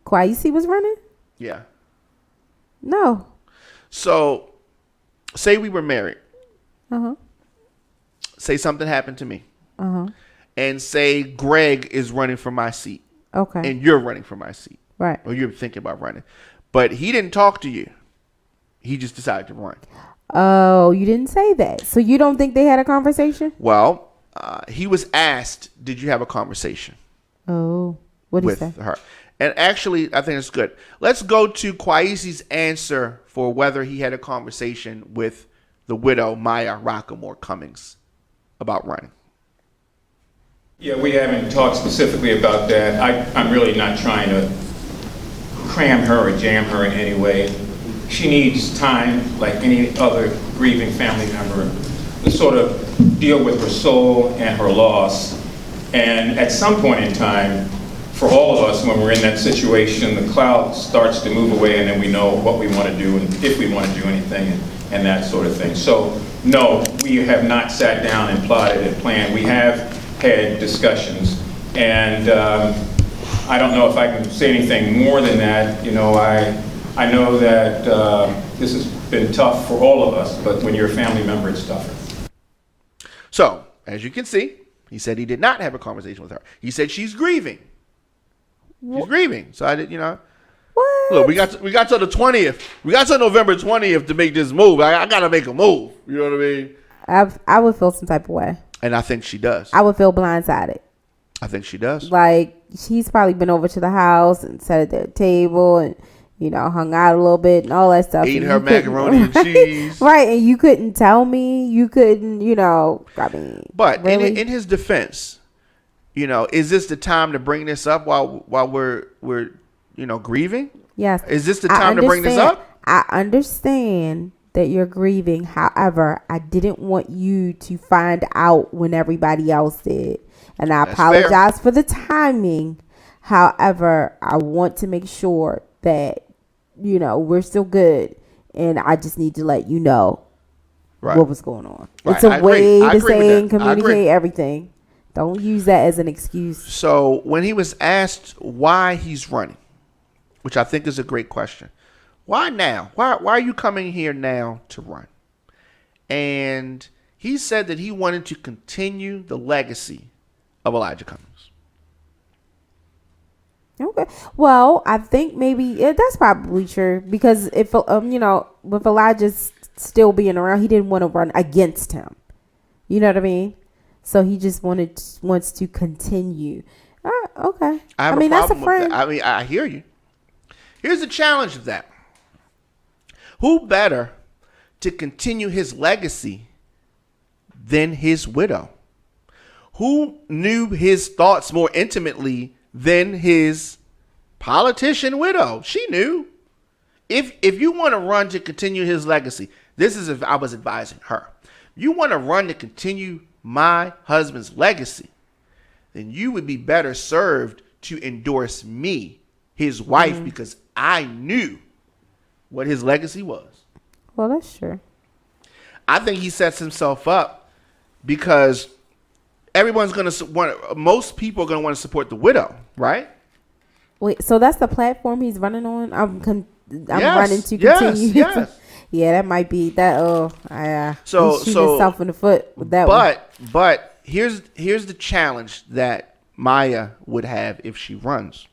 Kweisi was running? Yeah. No. So, say we were married. Uh-huh. Say something happened to me. Uh-huh. And say Greg is running for my seat. Okay. And you're running for my seat. Right. Or you're thinking about running. But he didn't talk to you. He just decided to run. Oh, you didn't say that. So you don't think they had a conversation? Well, he was asked, did you have a conversation Oh, what did he with say? her? And actually, I think it's good. Let's go to Kweisi's answer for whether he had a conversation with the widow, Maya Rockamore Cummings, about running. Yeah, we haven't talked specifically about that. I'm really not trying to cram her or jam her in any way. She needs time, like any other grieving family member, to sort of deal with her soul and her loss. And at some point in time, for all of us, when we're in that situation, the cloud starts to move away, and then we know what we want to do and if we want to do anything and that sort of thing. So, no, we have not sat down and plotted and planned. We have had discussions, and I don't know if I can say anything more than that. You know, I know that this has been tough for all of us, but when you're a family member, it's tougher. So, as you can see, he said he did not have a conversation with her. He said she's grieving. She's grieving. So I did, you know. What? Look, we got till the 20th. We got till November 20th to make this move. I got to make a move. You know what I mean? I would feel some type of way. And I think she does. I would feel blindsided. I think she does. Like, she's probably been over to the house and sat at their table and, you know, hung out a little bit and all that stuff. Eating and her macaroni and cheese. Right, and you couldn't tell me. You couldn't, you know, I mean. But really? in his defense, you know, is this the time to bring this up while we're you know, grieving? Yes. Is this the time to bring this up? I understand that you're grieving. However, I didn't want you to find out when everybody else did. And I apologize for the timing. However, I want to make sure that, you know, we're still good. And I just need to let you know what was going on. Right. It's a way to say and I agree. communicate everything. Don't use that as an excuse. So when he was asked why he's running, which I think is a great question. Why now? Why are you coming here now to run? And he said that he wanted to continue the legacy of Elijah Cummings. Okay. Well, I think maybe that's probably true because if you know, with Elijah still being around, he didn't want to run against him. You know what I mean? So he just wants to continue. Okay. I have mean, a that's a problem with friend. that. I mean, I hear you. Here's the challenge of that. Who better to continue his legacy than his widow? Who knew his thoughts more intimately than his politician widow? She knew. If you want to run to continue his legacy, this is if I was advising her. You want to run to continue my husband's legacy, then you would be better served to endorse me, his wife, because I knew what his legacy was. Well, that's true. I think he sets himself up because everyone's going to want, most people are going to want to support the widow, right? Wait, so that's the platform he's running on? I'm Yes, running to yes, continue. yes. Yeah, that might be that. So- he's shooting so- himself in the foot with that one. But here's the challenge that Maya would have if she runs.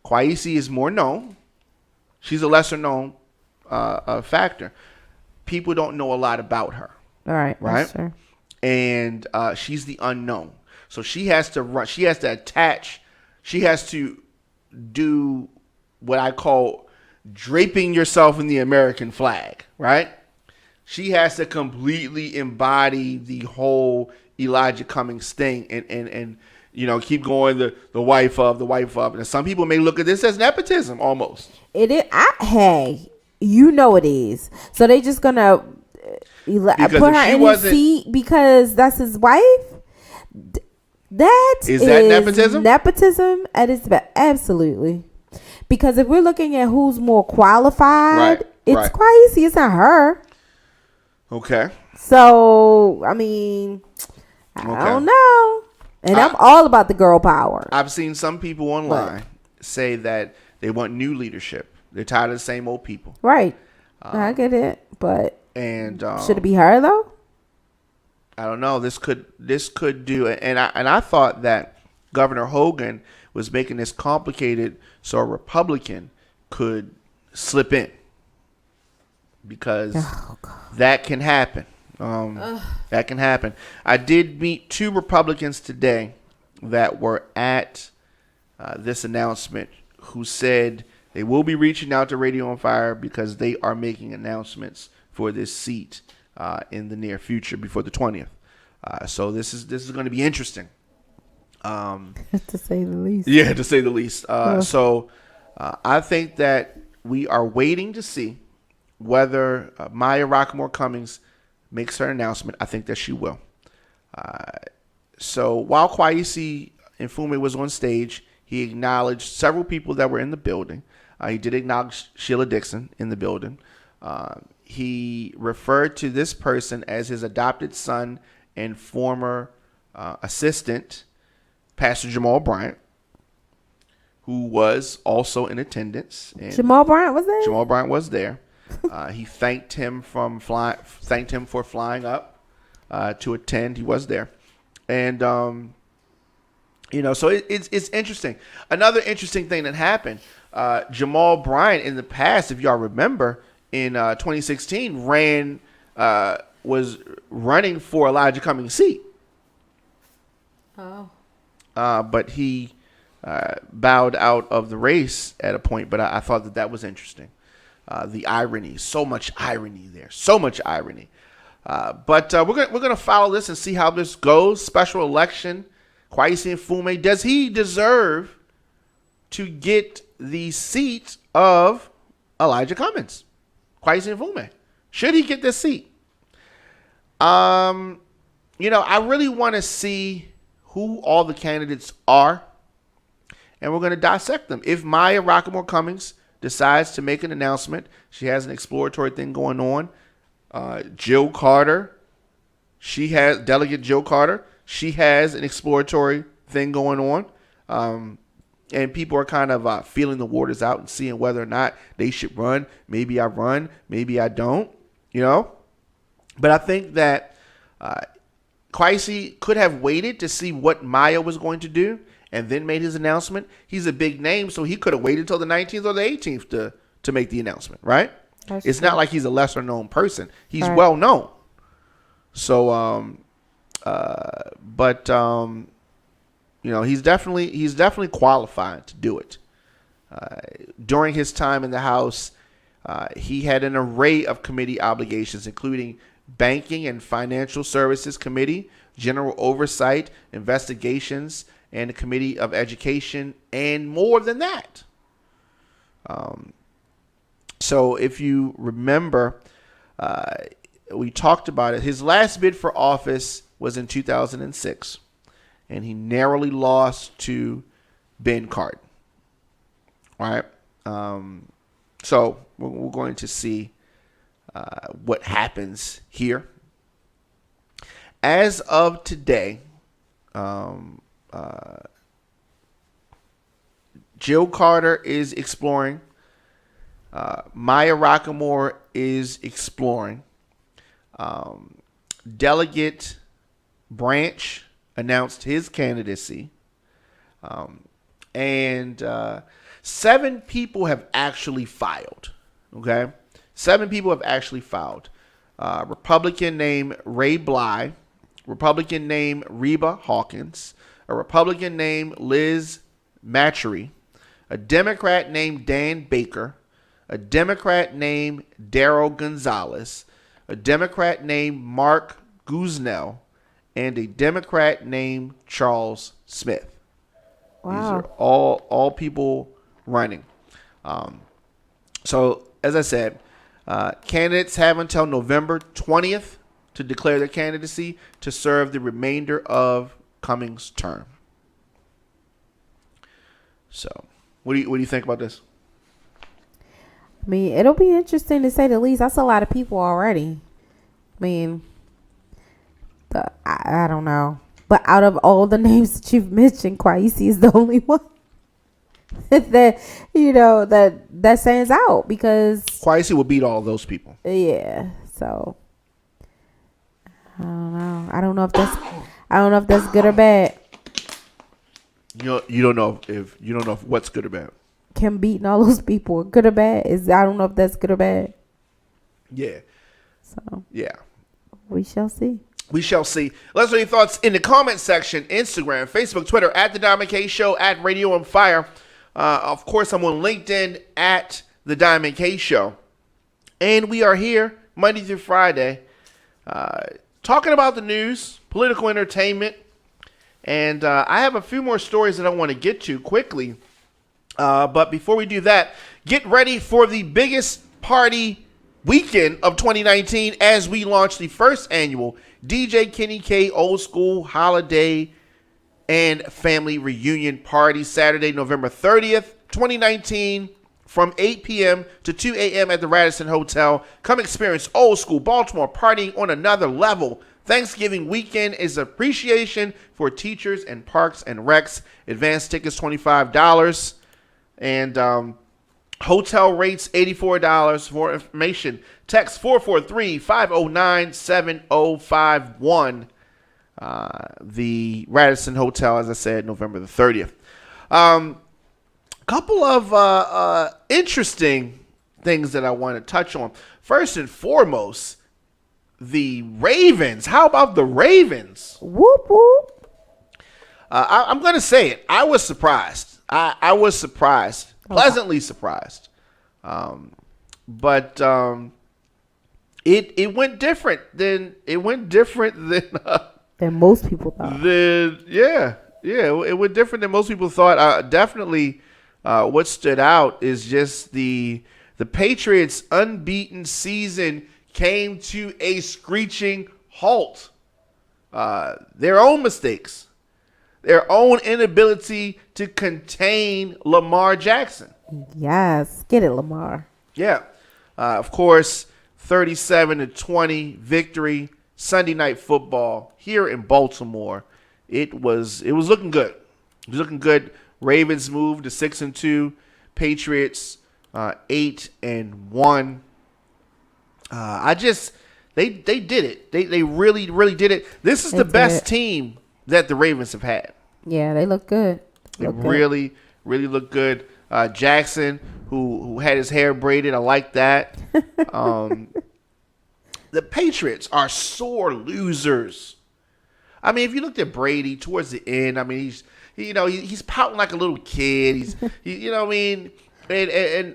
Kweisi is more known. She's a lesser known factor. People don't know a lot about her, All right, right? that's true. And she's the unknown. So she has to run. She has to attach. She has to do what I call draping yourself in the American flag, right? She has to completely embody the whole Elijah Cummings thing and keep going the wife of. And some people may look at this as nepotism almost. It is. Hey, it is. So they just gonna put if her she in his wasn't- seat because that's his wife. That Is that nepotism? Nepotism at its best, absolutely. Because if we're looking at who's more qualified, Right, it's right. Kweisi. It's not her. Okay. So I mean, I don't know. And I'm all about the girl power. I've seen some people online say that they want new leadership. They're tired of the same old people. Right. I get it, but And should it be her though? I don't know. This could do it. And I thought that Governor Hogan was making this complicated so a Republican could slip in because that can happen. That can happen. I did meet 2 Republicans today that were at this announcement who said they will be reaching out to Radio on Fire because they are making announcements for this seat in the near future before the 20th. So this is going to be interesting. To say the least. Yeah, to say the least. So I think that we are waiting to see whether Maya Rockmore Cummings makes her announcement. I think that she will. So while Kweisi Mfume was on stage, he acknowledged several people that were in the building. He did acknowledge Sheila Dixon in the building. He referred to this person as his adopted son and former assistant, Pastor Jamal Bryant, who was also in attendance. And Jamal Bryant was there? Jamal Bryant was there. He thanked him for flying up to attend. He was there, and so it's interesting. Another interesting thing that happened. Jamal Bryant in the past, if y'all remember, in 2016, was running for Elijah Cummings' seat. Oh. But he bowed out of the race at a point. But I thought that was interesting. The irony, so much irony there, so much irony. But we're gonna follow this and see how this goes. Special election, Kweisi Mfume, does he deserve to get the seat of Elijah Cummings? Kweisi Mfume, should he get this seat? I really want to see who all the candidates are, and we're going to dissect them. If Maya Rockmore Cummings decides to make an announcement, she has an exploratory thing going on. Jill Carter, Delegate Jill Carter, she has an exploratory thing going on. And people are kind of feeling the waters out and seeing whether or not they should run. Maybe I run, maybe I don't, But I think that Kweisi could have waited to see what Maya was going to do and then made his announcement. He's a big name, so he could have waited until the 19th or the 18th to make the announcement, right? It's true. Not like he's a lesser known person. He's well known. So, he's definitely qualified to do it. During his time in the House, he had an array of committee obligations, including Banking and Financial Services Committee, General Oversight, Investigations, and the Committee of Education, and more than that. So if you remember, we talked about it. His last bid for office was in 2006, and he narrowly lost to Ben Cardin. All right. So we're going to see what happens here. As of today, Jill Carter is exploring. Maya Rockamore is exploring. Delegate Branch announced his candidacy. And 7 people have actually filed. Okay? 7 people have actually filed. Republican named Ray Bly, Republican named Reba Hawkins, a Republican named Liz Matchery, a Democrat named Dan Baker, a Democrat named Daryl Gonzalez, a Democrat named Mark Guzznell, and a Democrat named Charles Smith. Wow. These are all people running. So, as I said, candidates have until November 20th to declare their candidacy to serve the remainder of Cummings' term. So, what do you think about this? I mean, it'll be interesting to say the least. That's a lot of people already. I mean, I don't know. But out of all the names that you've mentioned, Kweisi is the only one that that stands out, because Kweisi will beat all those people. Yeah. So I don't know. I don't know if that's good or bad. You don't know if what's good or bad. Him beating all those people, good or bad? I don't know if that's good or bad. Yeah. So yeah, we shall see. We shall see. Let us know your thoughts in the comment section. Instagram, Facebook, Twitter, at The Diamond K Show, at Radio on Fire. Of course, I'm on LinkedIn, at The Diamond K Show. And we are here Monday through Friday talking about the news, political entertainment. And I have a few more stories that I want to get to quickly. But before we do that, get ready for the biggest party weekend of 2019 as we launch the first annual DJ Kenny K Old School Holiday and Family Reunion Party, Saturday, November 30th, 2019, from 8 p.m. to 2 a.m. at the Radisson Hotel. Come experience old school Baltimore partying on another level. Thanksgiving weekend is appreciation for teachers and parks and recs. Advanced tickets $25. And hotel rates $84. For information, text 443-509-7051. The Radisson Hotel, as I said, November the 30th. Couple of interesting things that I want to touch on. First and foremost, the Ravens. How about the Ravens? Whoop whoop. I'm going to say it. I was surprised. I was surprised, pleasantly surprised. But it went different than Than most people thought. It went different than most people thought. Definitely, what stood out is just the Patriots' unbeaten season came to a screeching halt. Their own mistakes, their own inability to contain Lamar Jackson. Yes, get it, Lamar. Yeah, of course, 37-20 victory. Sunday Night Football here in Baltimore. It was looking good. It was looking good. Ravens moved to 6-2. Patriots 8-1. They did it. They really did it. This is the best team that the Ravens have had. Yeah, they look good. They really look good. Jackson, who had his hair braided, I like that. The Patriots are sore losers. I mean, if you looked at Brady towards the end, I mean, he's pouting like a little kid. You know what I mean? And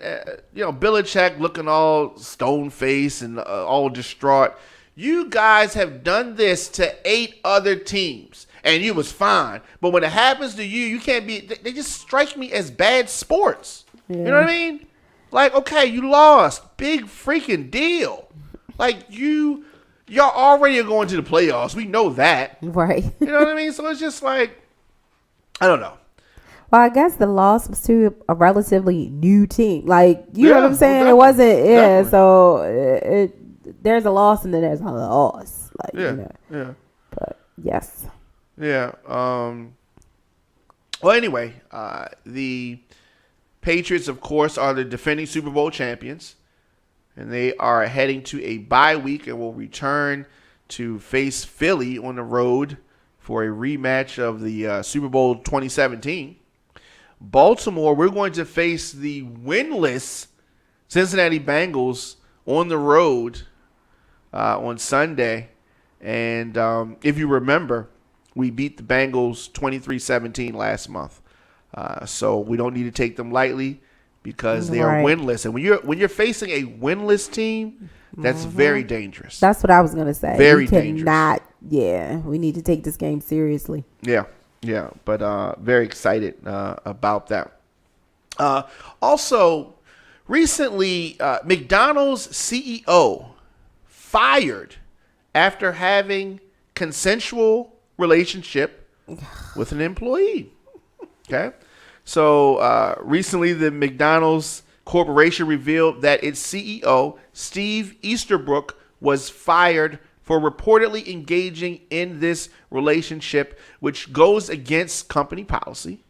Belichick looking all stone faced and all distraught. You guys have done this to 8 other teams, and you was fine. But when it happens to you, you can't be. They just strike me as bad sports. Yeah. You know what I mean? Like, okay, you lost, big freaking deal. Like y'all already are going to the playoffs. We know that, right? You know what I mean? So it's just like, I don't know. Well, I guess the loss was to a relatively new team. Like, you know what I'm saying? It wasn't, definitely. So there's a loss and then there's a loss. Like, yeah. But yes. Yeah. Well, anyway, the Patriots, of course, are the defending Super Bowl champions, and they are heading to a bye week and will return to face Philly on the road for a rematch of the Super Bowl 2017. Baltimore, we're going to face the winless Cincinnati Bengals on the road on Sunday. And if you remember, we beat the Bengals 23-17 last month. So we don't need to take them lightly because they are winless. And when you're facing a winless team, that's very dangerous. That's what I was going to say. Very dangerous. Yeah, we need to take this game seriously. Yeah, but very excited about that. Also, recently, McDonald's CEO fired after having consensual relationship with an employee. Okay, so recently the McDonald's Corporation revealed that its CEO, Steve Easterbrook, was fired for reportedly engaging in this relationship, which goes against company policy.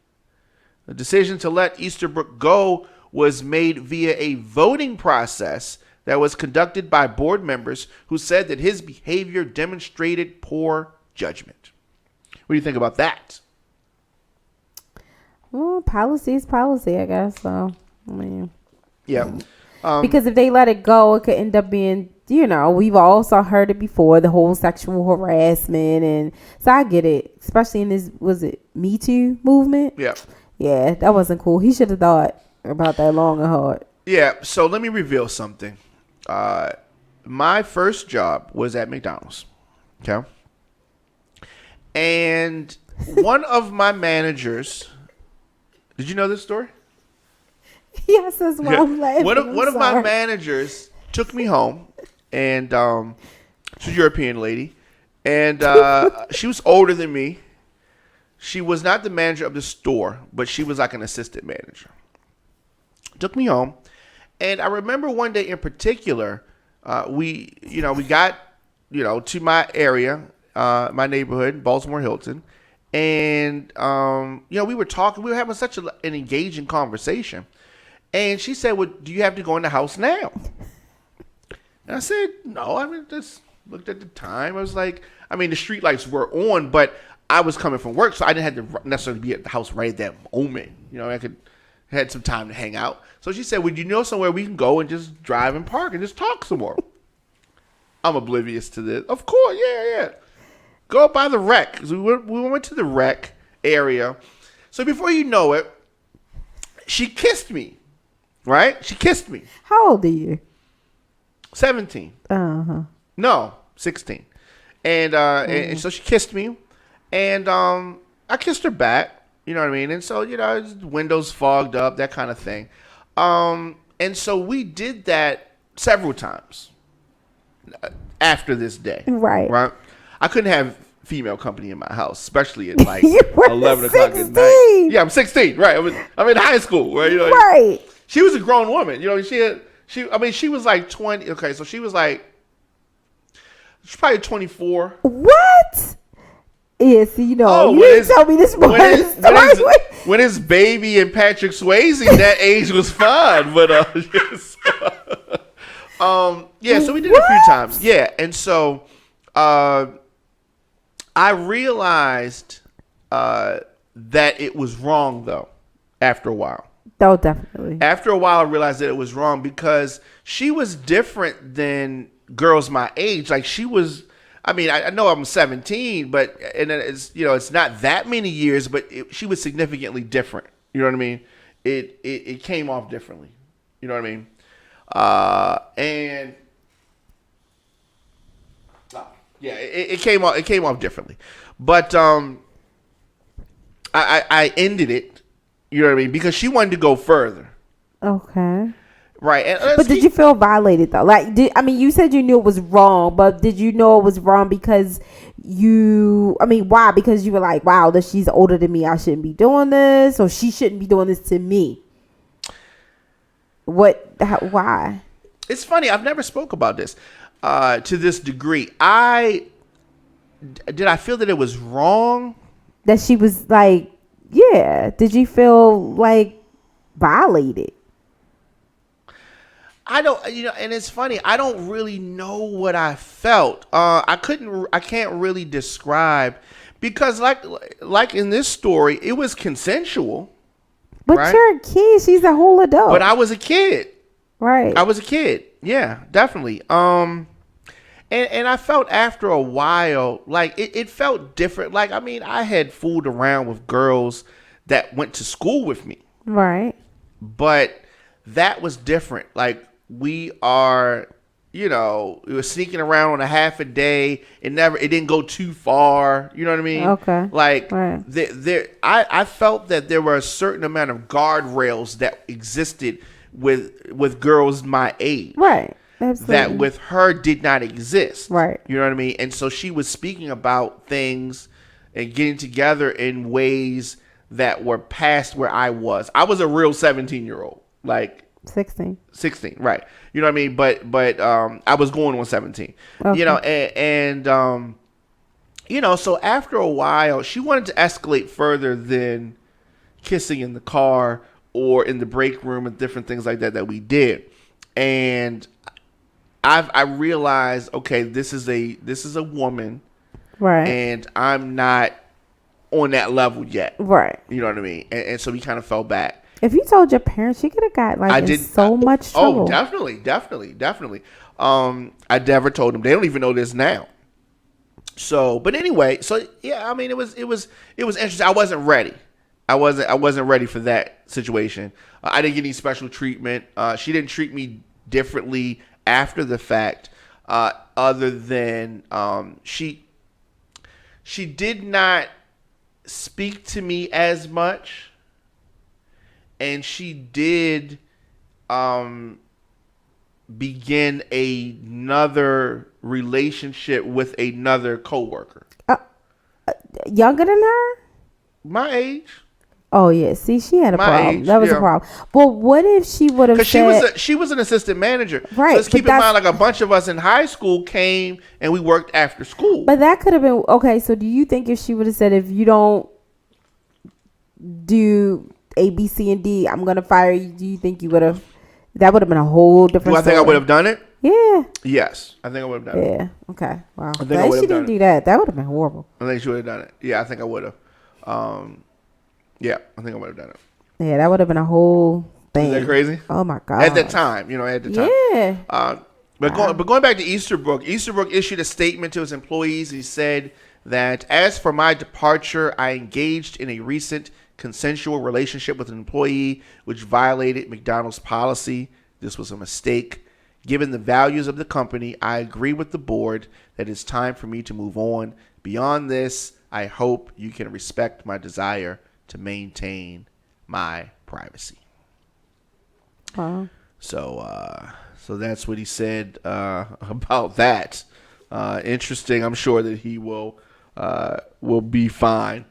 The decision to let Easterbrook go was made via a voting process that was conducted by board members who said that his behavior demonstrated poor judgment. What do you think about that? Well, policy is policy, I guess. So, I mean, yeah. Because if they let it go, it could end up being, we've also heard it before, the whole sexual harassment. And so I get it, especially in this, was it Me Too movement? Yeah. Yeah, that wasn't cool. He should have thought about that long and hard. Yeah, so let me reveal something. My first job was at McDonald's. Okay. And one of my managers, did you know this story? Yes, that's why I'm laughing. One of my managers took me home, and she's a European lady, and she was older than me. She was not the manager of the store, but she was like an assistant manager. Took me home, and I remember one day in particular, we got to my area, my neighborhood, Baltimore Hilton, and we were talking, we were having such an engaging conversation. And she said, well, do you have to go in the house now? And I said, no. I mean, just looked at the time. I was like, the street lights were on, but I was coming from work, so I didn't have to necessarily be at the house right at that moment. I had some time to hang out. So she said, would you know somewhere we can go and just drive and park and just talk some more? I'm oblivious to this. Of course, yeah. Go up by the rec. So we went to the rec area. So before you know it, she kissed me. Right? She kissed me. How old are you? 17. Uh-huh. No, 16. And so she kissed me. And I kissed her back. You know what I mean? And so, windows fogged up, that kind of thing. And so we did that several times after this day. Right? I couldn't have female company in my house, especially at like 11 o'clock at night. Yeah, I'm 16. Right. I'm in high school. Right. Right. She was a grown woman. She was like 20. Okay, so she's probably 24. What? Yeah, so you didn't tell me this morning. When his baby and Patrick Swayze, that age was fine. But so we did it a few times. Yeah, and so I realized that it was wrong though. After a while. Oh, definitely. After a while, I realized that it was wrong because she was different than girls my age. Like she was, I mean, I know I'm 17, but and it's it's not that many years, but she was significantly different. You know what I mean? It came off differently. You know what I mean? And yeah, it came off differently. But I ended it. You know what I mean? Because she wanted to go further. Okay. Right. And But did you feel violated though? Like, you said you knew it was wrong, but did you know it was wrong because why? Because you were like, wow, that she's older than me, I shouldn't be doing this, or she shouldn't be doing this to me. Why? It's funny. I've never spoke about this to this degree. I feel that it was wrong? That she was like, yeah. Did you feel like violated? I don't, and it's funny. I don't really know what I felt. I can't really describe because like in this story, it was consensual. But right? you're a kid. She's a whole adult. But I was a kid. Right. I was a kid. Yeah, definitely. And I felt after a while, like it felt different. Like, I mean, I had fooled around with girls that went to school with me. Right. But that was different. Like, we were sneaking around on a half a day. It didn't go too far. You know what I mean? Okay. Like, right. I felt that there were a certain amount of guardrails that existed with girls my age. Right. Absolutely. That with her did not exist. Right. You know what I mean? And so she was speaking about things and getting together in ways that were past where I was. I was a real 17-year-old. Like, 16, right? You know what I mean? But I was going on 17. Okay. So after a while, she wanted to escalate further than kissing in the car or in the break room and different things like that we did. And I realized, okay, this is a woman, right? And I'm not on that level yet, right? You know what I mean? And so we kind of fell back. If you told your parents, you could have got much trouble. Oh, definitely. I never told them. They don't even know this now. So, but anyway, yeah, I mean, it was interesting. I wasn't ready. I wasn't ready for that situation. I didn't get any special treatment. She didn't treat me differently after the fact, other than she did not speak to me as much. And she did begin another relationship with another coworker. Younger than her? My age. Oh, yeah. See, she had a problem. That was a problem. Well, what if she would have said... Because she was an assistant manager. Right. So let's keep in mind, like, a bunch of us in high school came and we worked after school. But that could have been... Okay, so do you think if she would have said, if you don't do A, B, C, and D, I'm going to fire you, do you think you would have... That would have been a whole different story. I would have done it? Yeah. Yes. I think I would have done it. Yeah. Okay. Wow. I think I would have done it. She didn't do that. That would have been horrible. I think she would have done it. Yeah, I think I would have. Yeah, I think I would have done it. Yeah, that would have been a whole thing. Is that crazy? Oh my God. At the time. Yeah. But going back to Easterbrook issued a statement to his employees. He said that, as for my departure, I engaged in a recent consensual relationship with an employee which violated McDonald's policy. This was a mistake. Given the values of the company, I agree with the board that it's time for me to move on. Beyond this, I hope you can respect my desire to maintain my privacy. Wow. So that's what he said about that. Interesting. I'm sure that he will be fine.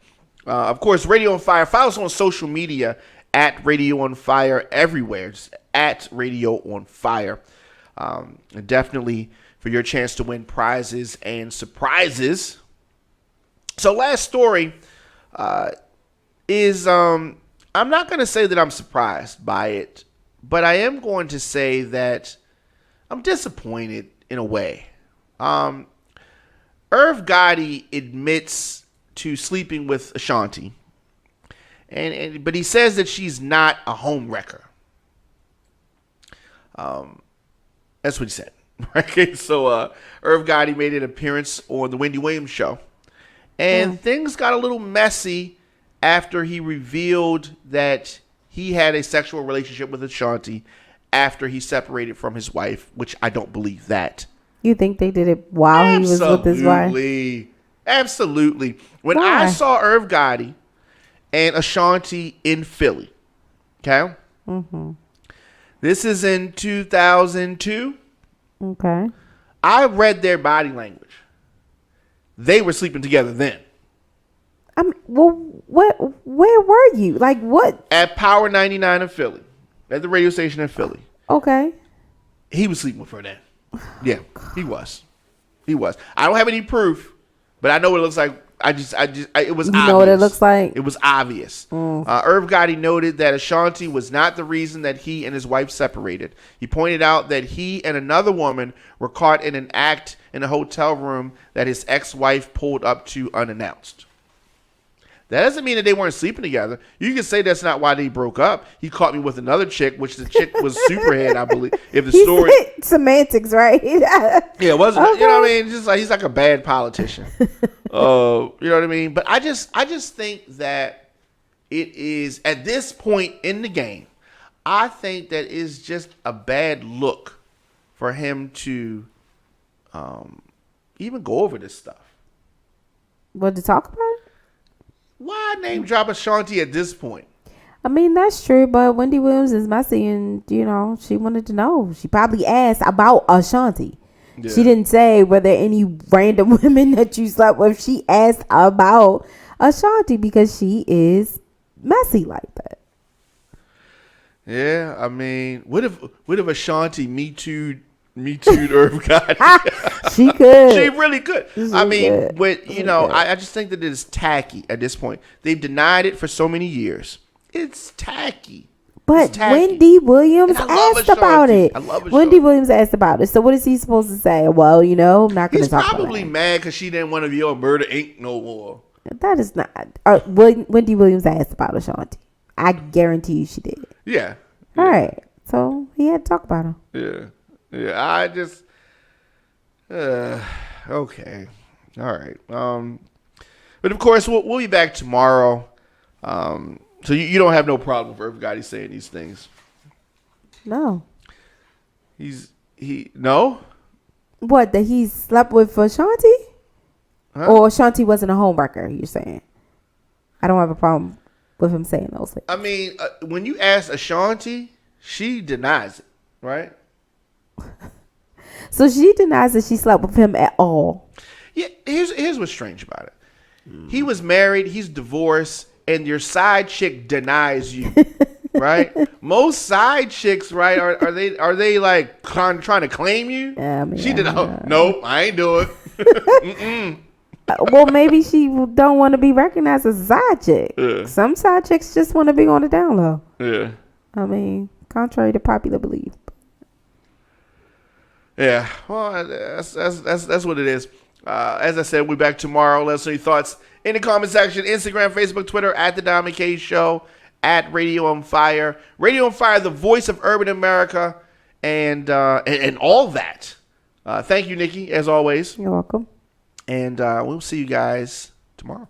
Of course, Radio on Fire. Follow us on social media at Radio on Fire everywhere. Just at Radio on Fire. And definitely for your chance to win prizes and surprises. So last story is I'm not going to say that I'm surprised by it, but I am going to say that I'm disappointed in a way. Irv Gotti admits to sleeping with Ashanti, but he says that she's not a home wrecker. That's what he said. Okay, so Irv Gotti made an appearance on the Wendy Williams show. And things got a little messy after he revealed that he had a sexual relationship with Ashanti after he separated from his wife, which I don't believe that. You think they did it while he was with his wife? Absolutely. When Why? I saw Irv Gotti and Ashanti in Philly, okay? Mm-hmm. This is in 2002. Okay. I read their body language. They were sleeping together then. I mean, well, where were you? Like, what? At Power 99 in Philly. At the radio station in Philly. Okay. He was sleeping with her then. Yeah, he was. He was. I don't have any proof, but I know what it looks like. It was obvious. You know what it looks like? It was obvious. Irv Gotti noted that Ashanti was not the reason that he and his wife separated. He pointed out that he and another woman were caught in an act in a hotel room that his ex-wife pulled up to unannounced. That doesn't mean that they weren't sleeping together. You can say that's not why they broke up. He caught me with another chick, which the chick was Superhead, I believe. If the story semantics, right? Yeah, it wasn't. Okay. You know what I mean? Just like he's like a bad politician. You know what I mean? But I just think that it is at this point in the game. I think that is just a bad look for him to even go over this stuff. What, to talk about it? Why name drop Ashanti at this point? I mean, that's true, but Wendy Williams is messy, and she wanted to know. She probably asked about Ashanti. Yeah. She didn't say were there any random women that you slept with. She asked about Ashanti because she is messy like that. Yeah, I mean, what if Ashanti Me Too'd Irv Gotti? She could. She really could. I mean, could. but I just think that it is tacky at this point. They've denied it for so many years. It's tacky. But It's tacky. Wendy Williams And I love asked about Ashanti. it. I love Wendy Ashanti. Williams asked about it. So what is he supposed to say? Well, I'm not going He's to talk about probably it. mad because she didn't want to be on Murder Inc. no more. That is not. Wendy Williams asked about Ashanti. I guarantee you she did. Yeah. All right. So he had to talk about her. Yeah. Yeah. I just. Okay. All right. But of course, we'll be back tomorrow. So you don't have no problem with Irv Gotti saying these things. No. No? What, that he slept with Ashanti? Huh? Or Ashanti wasn't a homewrecker, you're saying? I don't have a problem with him saying those things. I mean, when you ask Ashanti, she denies it, right? So she denies that she slept with him at all. Yeah, here's what's strange about it. He was married, he's divorced, and your side chick denies you, right? Most side chicks, right, are they like trying to claim you? Yeah, I mean, She did. Nope, I ain't do it. Well, maybe she don't want to be recognized as a side chick. Yeah. Some side chicks just want to be on the down low. Yeah. I mean, contrary to popular belief. Yeah, well, that's what it is. As I said, we'll be back tomorrow. Let us know your thoughts in the comment section. Instagram, Facebook, Twitter, at The Diamond K Show, at Radio on Fire. Radio on Fire, the voice of urban America, and all that. Thank you, Nikki, as always. You're welcome. And we'll see you guys tomorrow.